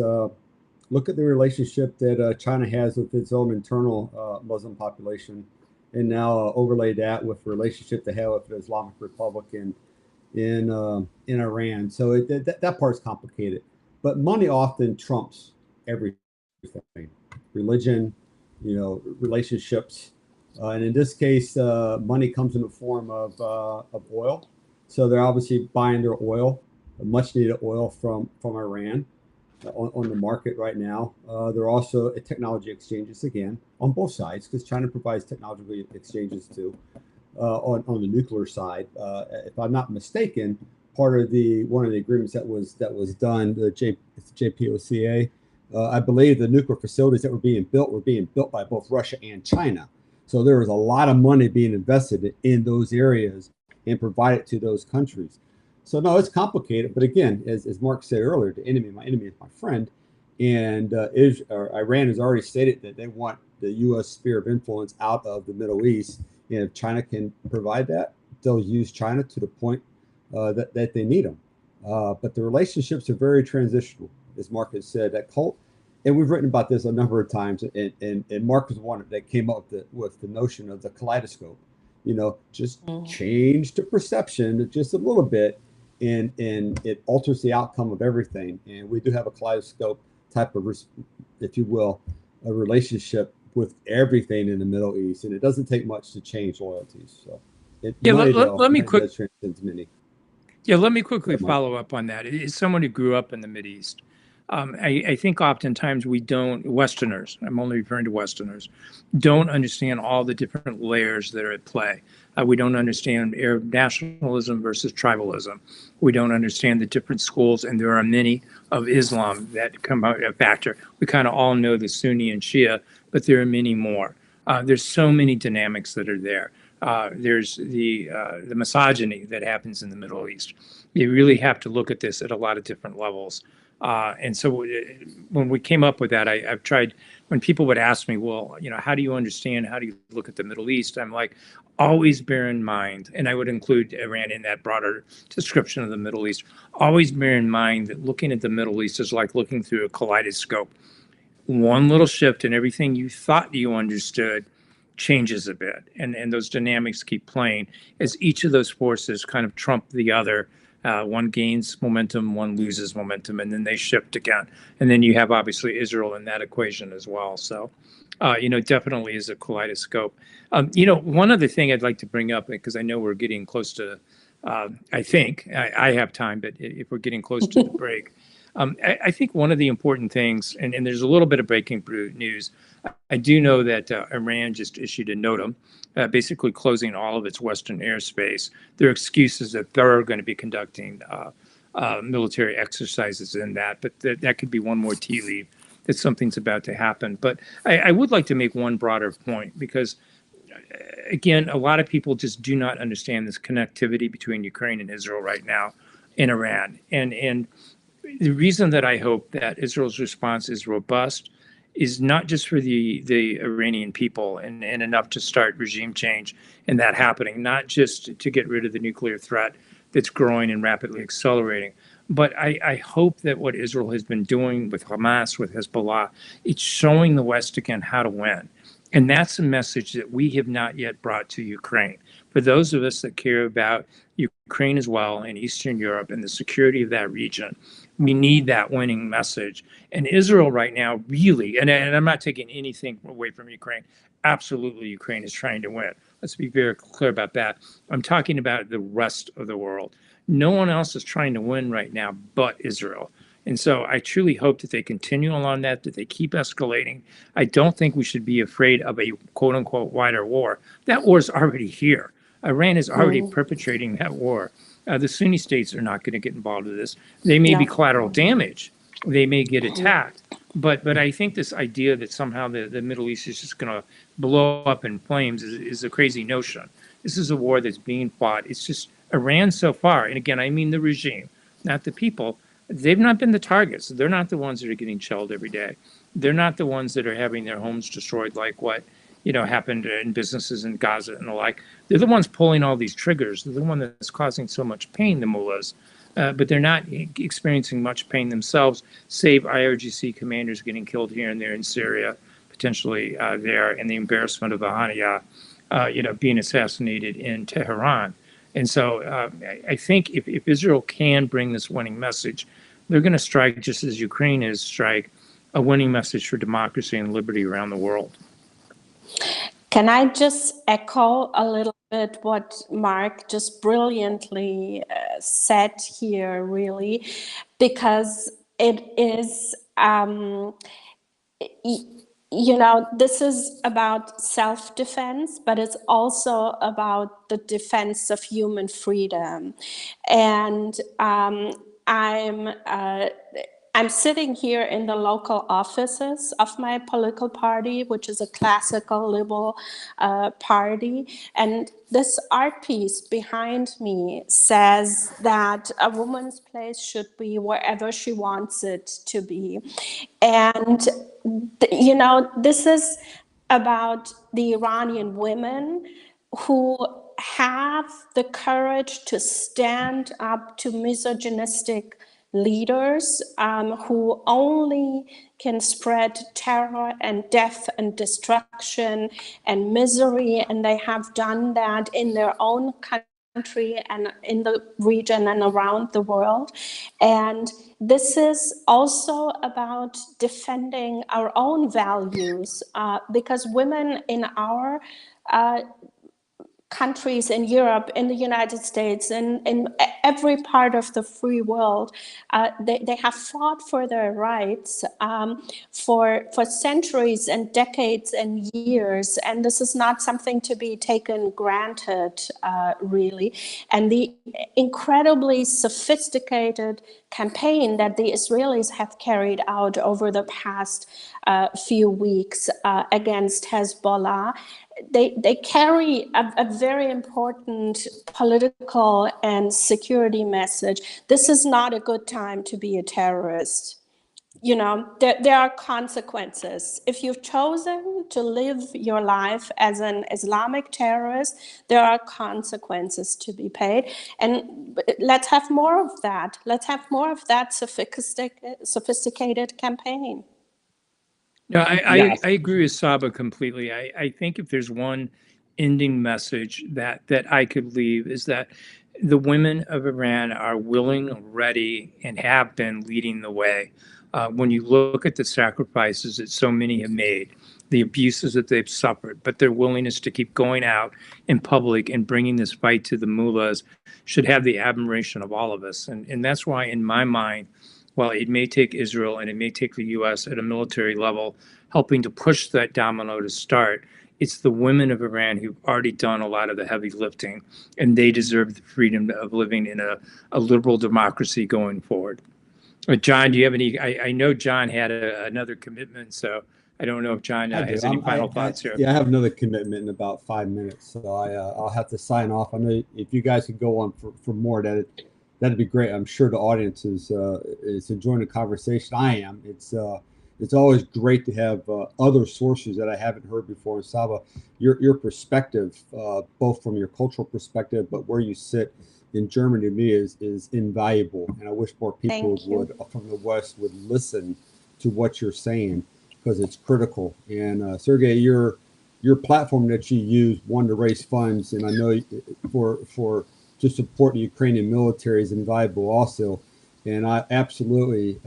look at the relationship that China has with its own internal Muslim population, and now overlay that with the relationship they have with the Islamic Republic in Iran. So that part's complicated. But money often trumps everything: religion, relationships, and in this case, money comes in the form of oil. So they're obviously buying their oil, much needed oil from Iran on the market right now. There are also technology exchanges again on both sides, because China provides technology exchanges too on the nuclear side. If I'm not mistaken, part of one of the agreements that was done, the JPOCA, I believe the nuclear facilities that were being built by both Russia and China. So there was a lot of money being invested in those areas and provided to those countries. So no, it's complicated. But again, as Mark said earlier, my enemy is my friend. And Iran has already stated that they want the U.S. sphere of influence out of the Middle East. And if China can provide that, they'll use China to the point that they need them. But the relationships are very transitional, as Mark has said. That cult, and we've written about this a number of times. And Mark was one that came up with the notion of the kaleidoscope. Just change the perception just a little bit, and it alters the outcome of everything. And we do have a kaleidoscope type of, if you will, a relationship with everything in the Middle East, and it doesn't take much to change loyalties. So let me quickly Mark. follow up on that. As someone who grew up in the Mideast, I think oftentimes Westerners, I'm only referring to Westerners, don't understand all the different layers that are at play. We don't understand Arab nationalism versus tribalism. We don't understand the different schools, and there are many of Islam that come out a factor. We kind of all know the Sunni and Shia, but there are many more. There's so many dynamics that are there. There's the misogyny that happens in the Middle East. You really have to look at this at a lot of different levels. And so when we came up with that, I've tried, when people would ask me, well, how do you understand, how do you look at the Middle East? I'm like, always bear in mind, and I would include Iran in that broader description of the Middle East, always bear in mind that looking at the Middle East is like looking through a kaleidoscope. One little shift and everything you thought you understood changes a bit. And those dynamics keep playing as each of those forces kind of trump the other One gains momentum, one loses momentum, and then they shift again. And then you have obviously Israel in that equation as well. So, definitely is a kaleidoscope. One other thing I'd like to bring up, because I know we're getting close to, I think I have time, but if we're getting close to the break, I think one of the important things, and there's a little bit of breaking news. I do know that Iran just issued a NOTAM, basically closing all of its Western airspace. Their excuse is that they're going to be conducting military exercises in that, but that could be one more tea leaf that something's about to happen. But I would like to make one broader point, because, again, a lot of people just do not understand this connectivity between Ukraine and Israel right now, and Iran. And the reason that I hope that Israel's response is robust is not just for the Iranian people and enough to start regime change and that happening, not just to get rid of the nuclear threat that's growing and rapidly accelerating, but I hope that what Israel has been doing with Hamas, with Hezbollah, it's showing the West again how to win. And that's a message that we have not yet brought to Ukraine. For those of us that care about Ukraine as well and Eastern Europe and the security of that region, we need that winning message. And Israel right now really, and I'm not taking anything away from Ukraine, absolutely Ukraine is trying to win. Let's be very clear about that. I'm talking about the rest of the world. No one else is trying to win right now but Israel. And so I truly hope that they continue along that they keep escalating. I don't think we should be afraid of a quote unquote wider war. That war is already here. Iran is already perpetrating that war. The Sunni states are not going to get involved with this. They may be collateral damage. They may get attacked. But I think this idea that somehow the Middle East is just going to blow up in flames is a crazy notion. This is a war that's being fought. It's just Iran so far, and again, I mean the regime, not the people, they've not been the targets. They're not the ones that are getting shelled every day. They're not the ones that are having their homes destroyed like what happened in businesses in Gaza and the like. They're the ones pulling all these triggers. They're the one that's causing so much pain, the mullahs. But they're not experiencing much pain themselves, save IRGC commanders getting killed here and there in Syria, potentially there, and the embarrassment of Ahania, being assassinated in Tehran. And so I think if Israel can bring this winning message, they're going to strike, just as Ukraine is, strike a winning message for democracy and liberty around the world. Can I just echo a little bit what Mark just brilliantly said here, really, because it is, this is about self-defense, but it's also about the defense of human freedom. And I'm sitting here in the local offices of my political party, which is a classical liberal party. And this art piece behind me says that a woman's place should be wherever she wants it to be. And, this is about the Iranian women who have the courage to stand up to misogynistic leaders who only can spread terror and death and destruction and misery, and they have done that in their own country and in the region and around the world. And this is also about defending our own values, because women in our countries in Europe, in the United States, in every part of the free world, they have fought for their rights for centuries and decades and years, and this is not something to be taken granted, really. And the incredibly sophisticated campaign that the Israelis have carried out over the past few weeks against Hezbollah, they carry a very important political and security message. This is not a good time to be a terrorist. There are consequences. If you've chosen to live your life as an Islamic terrorist, there are consequences to be paid. And let's have more of that. Let's have more of that sophisticated campaign. No, I agree with Saba completely. I think if there's one ending message that I could leave is that The women of Iran are willing, ready, and have been leading the way. When you look at the sacrifices that so many have made, the abuses that they've suffered, but their willingness to keep going out in public and bringing this fight to the mullahs should have the admiration of all of us. And that's why, in my mind, while it may take Israel and it may take the U.S. at a military level helping to push that domino to start, it's the women of Iran who've already done a lot of the heavy lifting, and they deserve the freedom of living in a liberal democracy going forward. John, do you have any? I know John had another commitment, so I don't know if John I do. has any final thoughts here. Yeah, I have another commitment in about 5 minutes, so I'll have to sign off. I know if you guys could go on for more, that'd be great. I'm sure the audience is enjoying the conversation. I am. It's always great to have other sources that I haven't heard before. And Saba, your perspective, both from your cultural perspective, but where you sit in Germany, to me is invaluable. And I wish more people from the West would listen to what you're saying, because it's critical. And Sergej, your platform that you use, one, to raise funds, and I know for to support the Ukrainian military is invaluable also. And I absolutely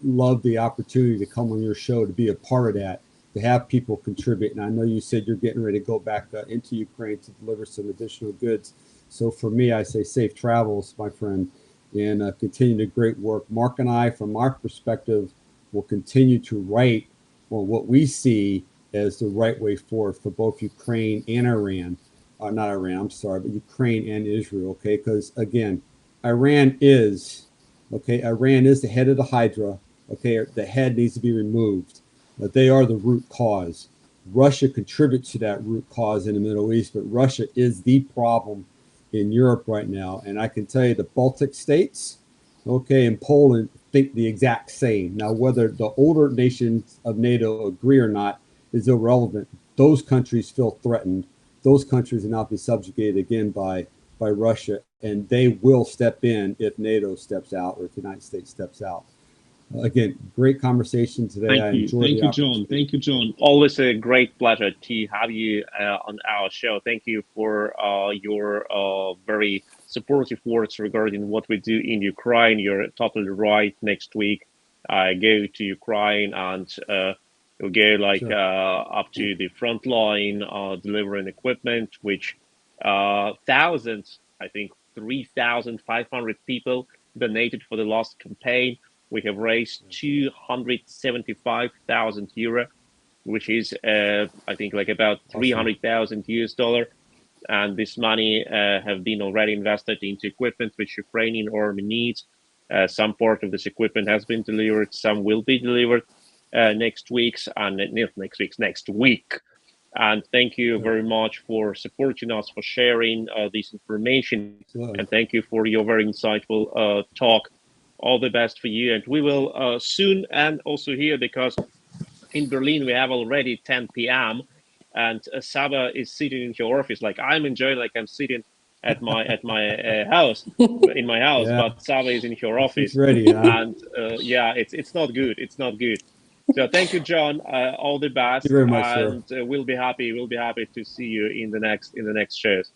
love the opportunity to come on your show, to be a part of that, to have people contribute. And I know you said you're getting ready to go back into Ukraine to deliver some additional goods. So for me, I say safe travels, my friend, and continue the great work. Mark and I, from our perspective, will continue to write on what we see as the right way forward for both Ukraine and Iran. Not Iran, I'm sorry, but Ukraine and Israel, okay? Because, again, Iran is the head of the Hydra, okay? The head needs to be removed. But they are the root cause. Russia contributes to that root cause in the Middle East, but Russia is the problem in Europe right now. And I can tell you the Baltic states, okay, and Poland think the exact same. Now, whether the older nations of NATO agree or not is irrelevant. Those countries feel threatened. Those countries will not be subjugated again by Russia, and they will step in if NATO steps out or if the United States steps out. Again, great conversation today. Thank you, John. Thank you, John. Always a great pleasure to have you on our show. Thank you for your very supportive words regarding what we do in Ukraine. You're totally right. Next week, I go to Ukraine and we'll go up to the front line, delivering equipment, which thousands, I think 3,500 people donated for the last campaign. We have raised 275,000 euro, which is, I think, like about 300,000 US dollar. And this money have been already invested into equipment which Ukrainian army needs. Some part of this equipment has been delivered. Some will be delivered next week. And thank you very much for supporting us, for sharing this information. And thank you for your very insightful talk. All the best for you. And we will soon end also here, because in Berlin we have already 10 p.m. and Saba is sitting in your office. Like I'm enjoying, like I'm sitting at my house, in my house, but Saba is in your office. She's ready, huh? And yeah, it's not good. It's not good. So thank you, John. All the best. Thank you very much, and sir. We'll be happy to see you in the next shows.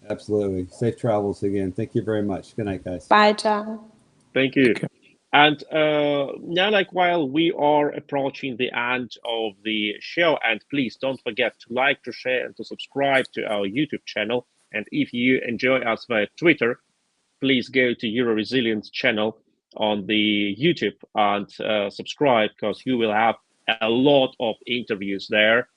Absolutely. Safe travels again. Thank you very much. Good night, guys. Bye, John. Thank you. Okay. And now, like, while we are approaching the end of the show, and please don't forget to like, to share, and to subscribe to our YouTube channel. And if you enjoy us via Twitter, please go to Euro Resilience channel on the YouTube and subscribe, because you will have a lot of interviews there,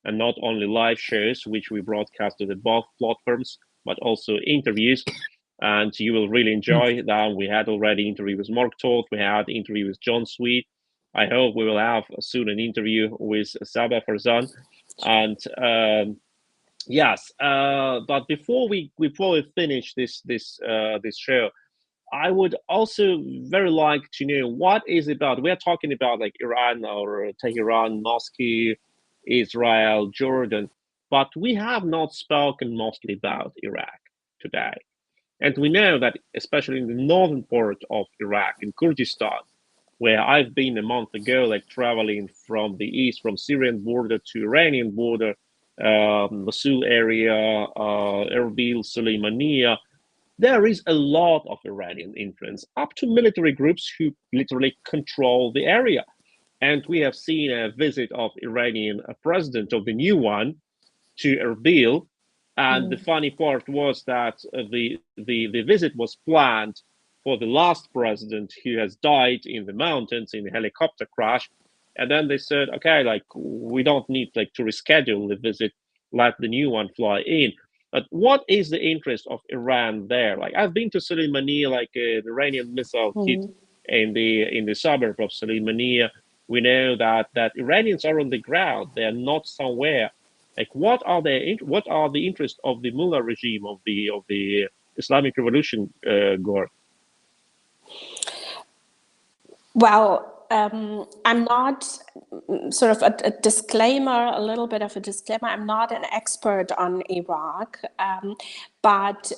and not only live shows, which we broadcast to the both platforms, but also interviews. And you will really enjoy that. We had already interview with Mark Toth. We had interview with Jon Sweet. I hope we will have soon an interview with Saba Farzan. And yes, but before we finish this show, I would also very like to know what is about. We are talking about like Iran or Tehran, Moscow, Israel, Jordan, but we have not spoken mostly about Iraq today. And we know that, especially in the northern part of Iraq, in Kurdistan, where I've been a month ago, like traveling from the east, from Syrian border to Iranian border, Mosul area, Erbil, Suleimania, there is a lot of Iranian influence, up to military groups who literally control the area. And we have seen a visit of Iranian president, of the new one, to Erbil. And the funny part was that the visit was planned for the last president who has died in the mountains in a helicopter crash. And then they said, okay, like we don't need like to reschedule the visit, let the new one fly in. But what is the interest of Iran there? Like I've been to Soleimani, like an Iranian missile hit in the suburb of Soleimani. We know that Iranians are on the ground; they are not somewhere. Like what are the interests of the mullah regime of the Islamic Revolution, Gore? Well, I'm not sort of a disclaimer, a little bit of a disclaimer. I'm not an expert on Iraq, but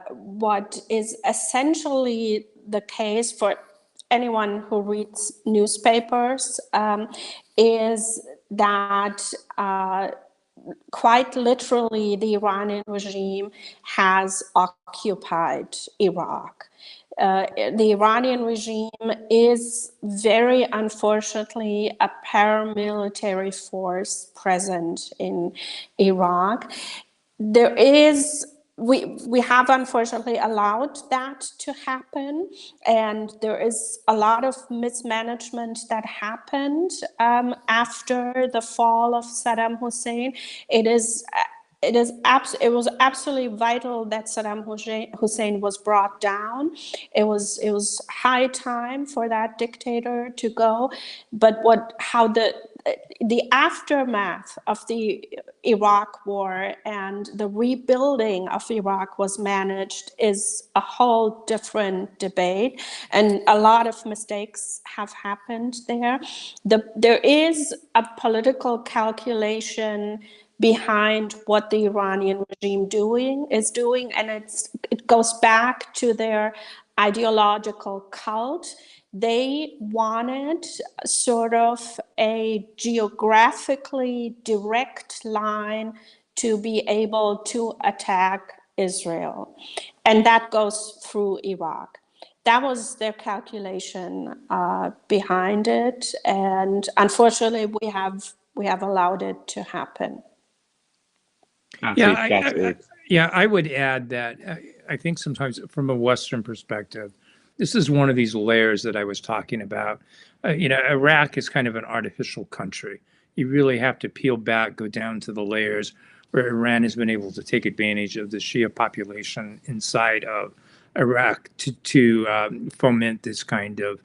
what is essentially the case for anyone who reads newspapers is that quite literally the Iranian regime has occupied Iraq. The Iranian regime is very unfortunately a paramilitary force present in Iraq. There is we have unfortunately allowed that to happen, and there is a lot of mismanagement that happened after the fall of Saddam Hussein. It was absolutely vital that Saddam Hussein was brought down. It was high time for that dictator to go. But how the aftermath of the Iraq war and the rebuilding of Iraq was managed is a whole different debate, and a lot of mistakes have happened there. There is a political calculation behind what the Iranian regime is doing, and it goes back to their ideological cult. They wanted sort of a geographically direct line to be able to attack Israel, and that goes through Iraq. That was their calculation behind it, and unfortunately, we have allowed it to happen. I would add that I think sometimes from a Western perspective, this is one of these layers that I was talking about. Iraq is kind of an artificial country. You really have to peel back, go down to the layers where Iran has been able to take advantage of the Shia population inside of Iraq to foment this kind of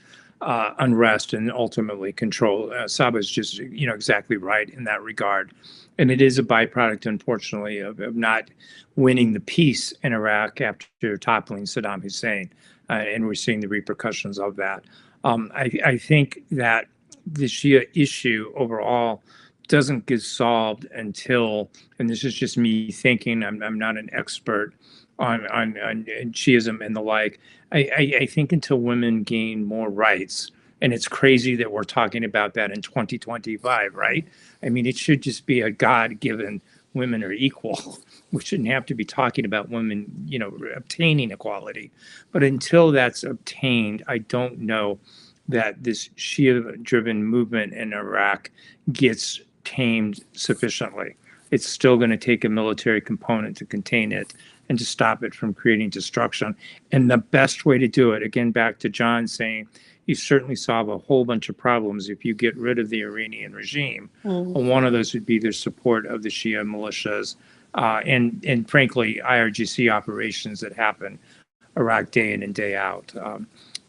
unrest and ultimately control. Saba is just exactly right in that regard. And it is a byproduct, unfortunately, of not winning the peace in Iraq after toppling Saddam Hussein. And we're seeing the repercussions of that. I think that the Shia issue overall doesn't get solved until, and this is just me thinking, I'm not an expert on Shiism and the like, I think until women gain more rights. And it's crazy that we're talking about that in 2025, right? I mean, it should just be a God-given women are equal. We shouldn't have to be talking about women, obtaining equality. But until that's obtained, I don't know that this Shia-driven movement in Iraq gets tamed sufficiently. It's still going to take a military component to contain it and to stop it from creating destruction. And the best way to do it, again, back to Jon saying, you certainly solve a whole bunch of problems if you get rid of the Iranian regime. One of those would be the support of the Shia militias and frankly, IRGC operations that happen Iraq day in and day out.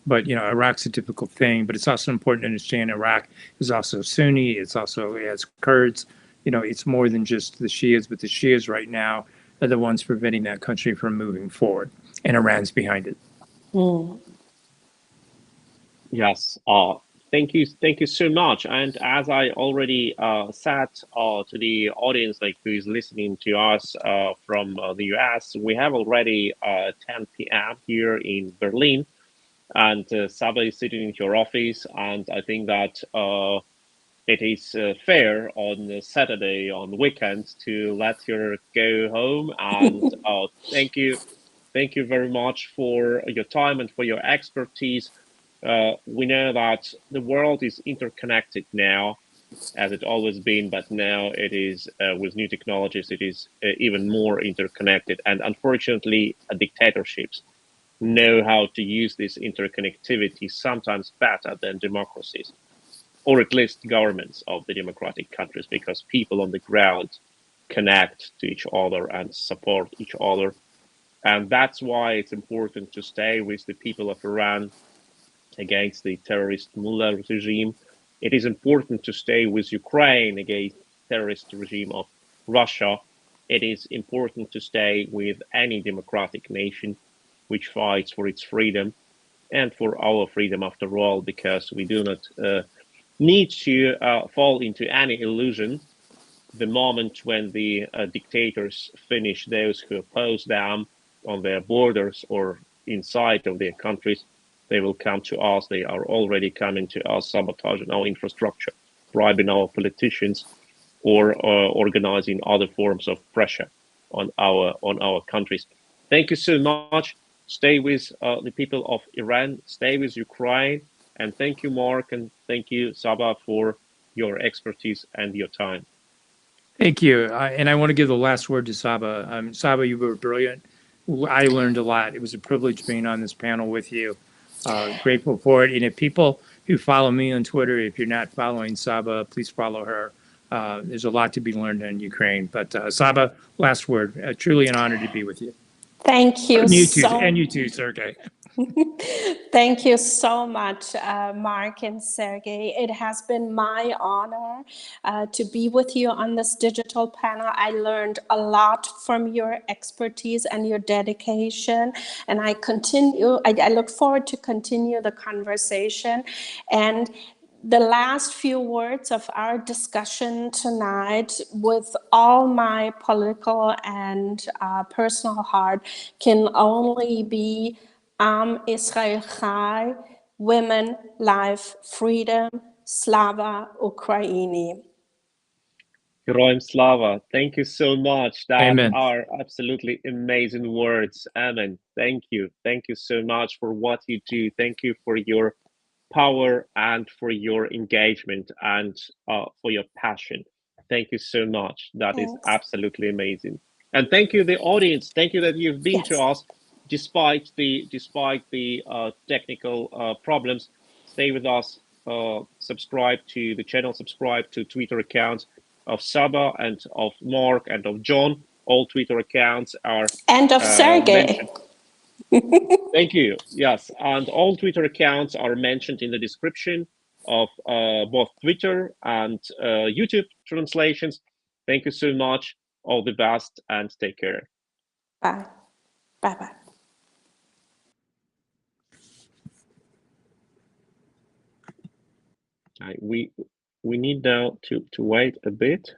But Iraq's a difficult thing, but it's also important to understand Iraq is also Sunni. It has Kurds. It's more than just the Shias, but the Shias right now are the ones preventing that country from moving forward, and Iran's behind it. Yes. Thank you so much. And as I already said to the audience, like who is listening to us from the US, we have already 10 p.m. here in Berlin, and Saba is sitting in your office, and I think that it is fair on Saturday, on the weekend, to let her go home. And thank you Thank you very much for your time and for your expertise. We know that the world is interconnected now, as it always been, but now it is with new technologies, it is even more interconnected. And unfortunately, dictatorships know how to use this interconnectivity sometimes better than democracies, or at least governments of the democratic countries, because people on the ground connect to each other and support each other. And that's why it's important to stay with the people of Iran against the terrorist mullah regime. It is important to stay with Ukraine against the terrorist regime of Russia. It is important to stay with any democratic nation which fights for its freedom and for our freedom after all, because we do not need to fall into any illusion. The moment when the dictators finish those who oppose them on their borders or inside of their countries, they will come to us. They are already coming to us, sabotaging our infrastructure, bribing our politicians, or organizing other forms of pressure on our countries. Thank you so much. Stay with the people of Iran. Stay with Ukraine. And thank you, Mark, and thank you, Saba, for your expertise and your time. Thank you. And I want to give the last word to Saba. Saba, you were brilliant. I learned a lot. It was a privilege being on this panel with you. Grateful for it. And if people who follow me on Twitter, if you're not following Saba, please follow her. There's a lot to be learned in Ukraine. But Saba, last word. Truly an honor to be with you. Thank you And you too, Sergej. Thank you so much, Mark and Sergej. It has been my honor to be with you on this digital panel. I learned a lot from your expertise and your dedication, and I look forward to continue the conversation. And the last few words of our discussion tonight, with all my political and personal heart, can only be Israel Chai, women, life, freedom, Slava Ukraini. Heroim Slava, thank you so much. That Amen. are absolutely amazing words. Amen. Thank you. Thank you so much for what you do. Thank you for your power and for your engagement and for your passion. Thank you so much. That is Thanks. absolutely amazing. And thank you, the audience. Thank you that you've been to Yes. us despite the technical problems. Stay with us. Subscribe to the channel. Subscribe to Twitter accounts of Saba and of Mark and of John. All Twitter accounts are And of Sergej. mentioned. Thank you. Yes, and all Twitter accounts are mentioned in the description of both Twitter and YouTube translations. Thank you so much. All the best and take care. Bye. Bye-bye. We need now to wait a bit.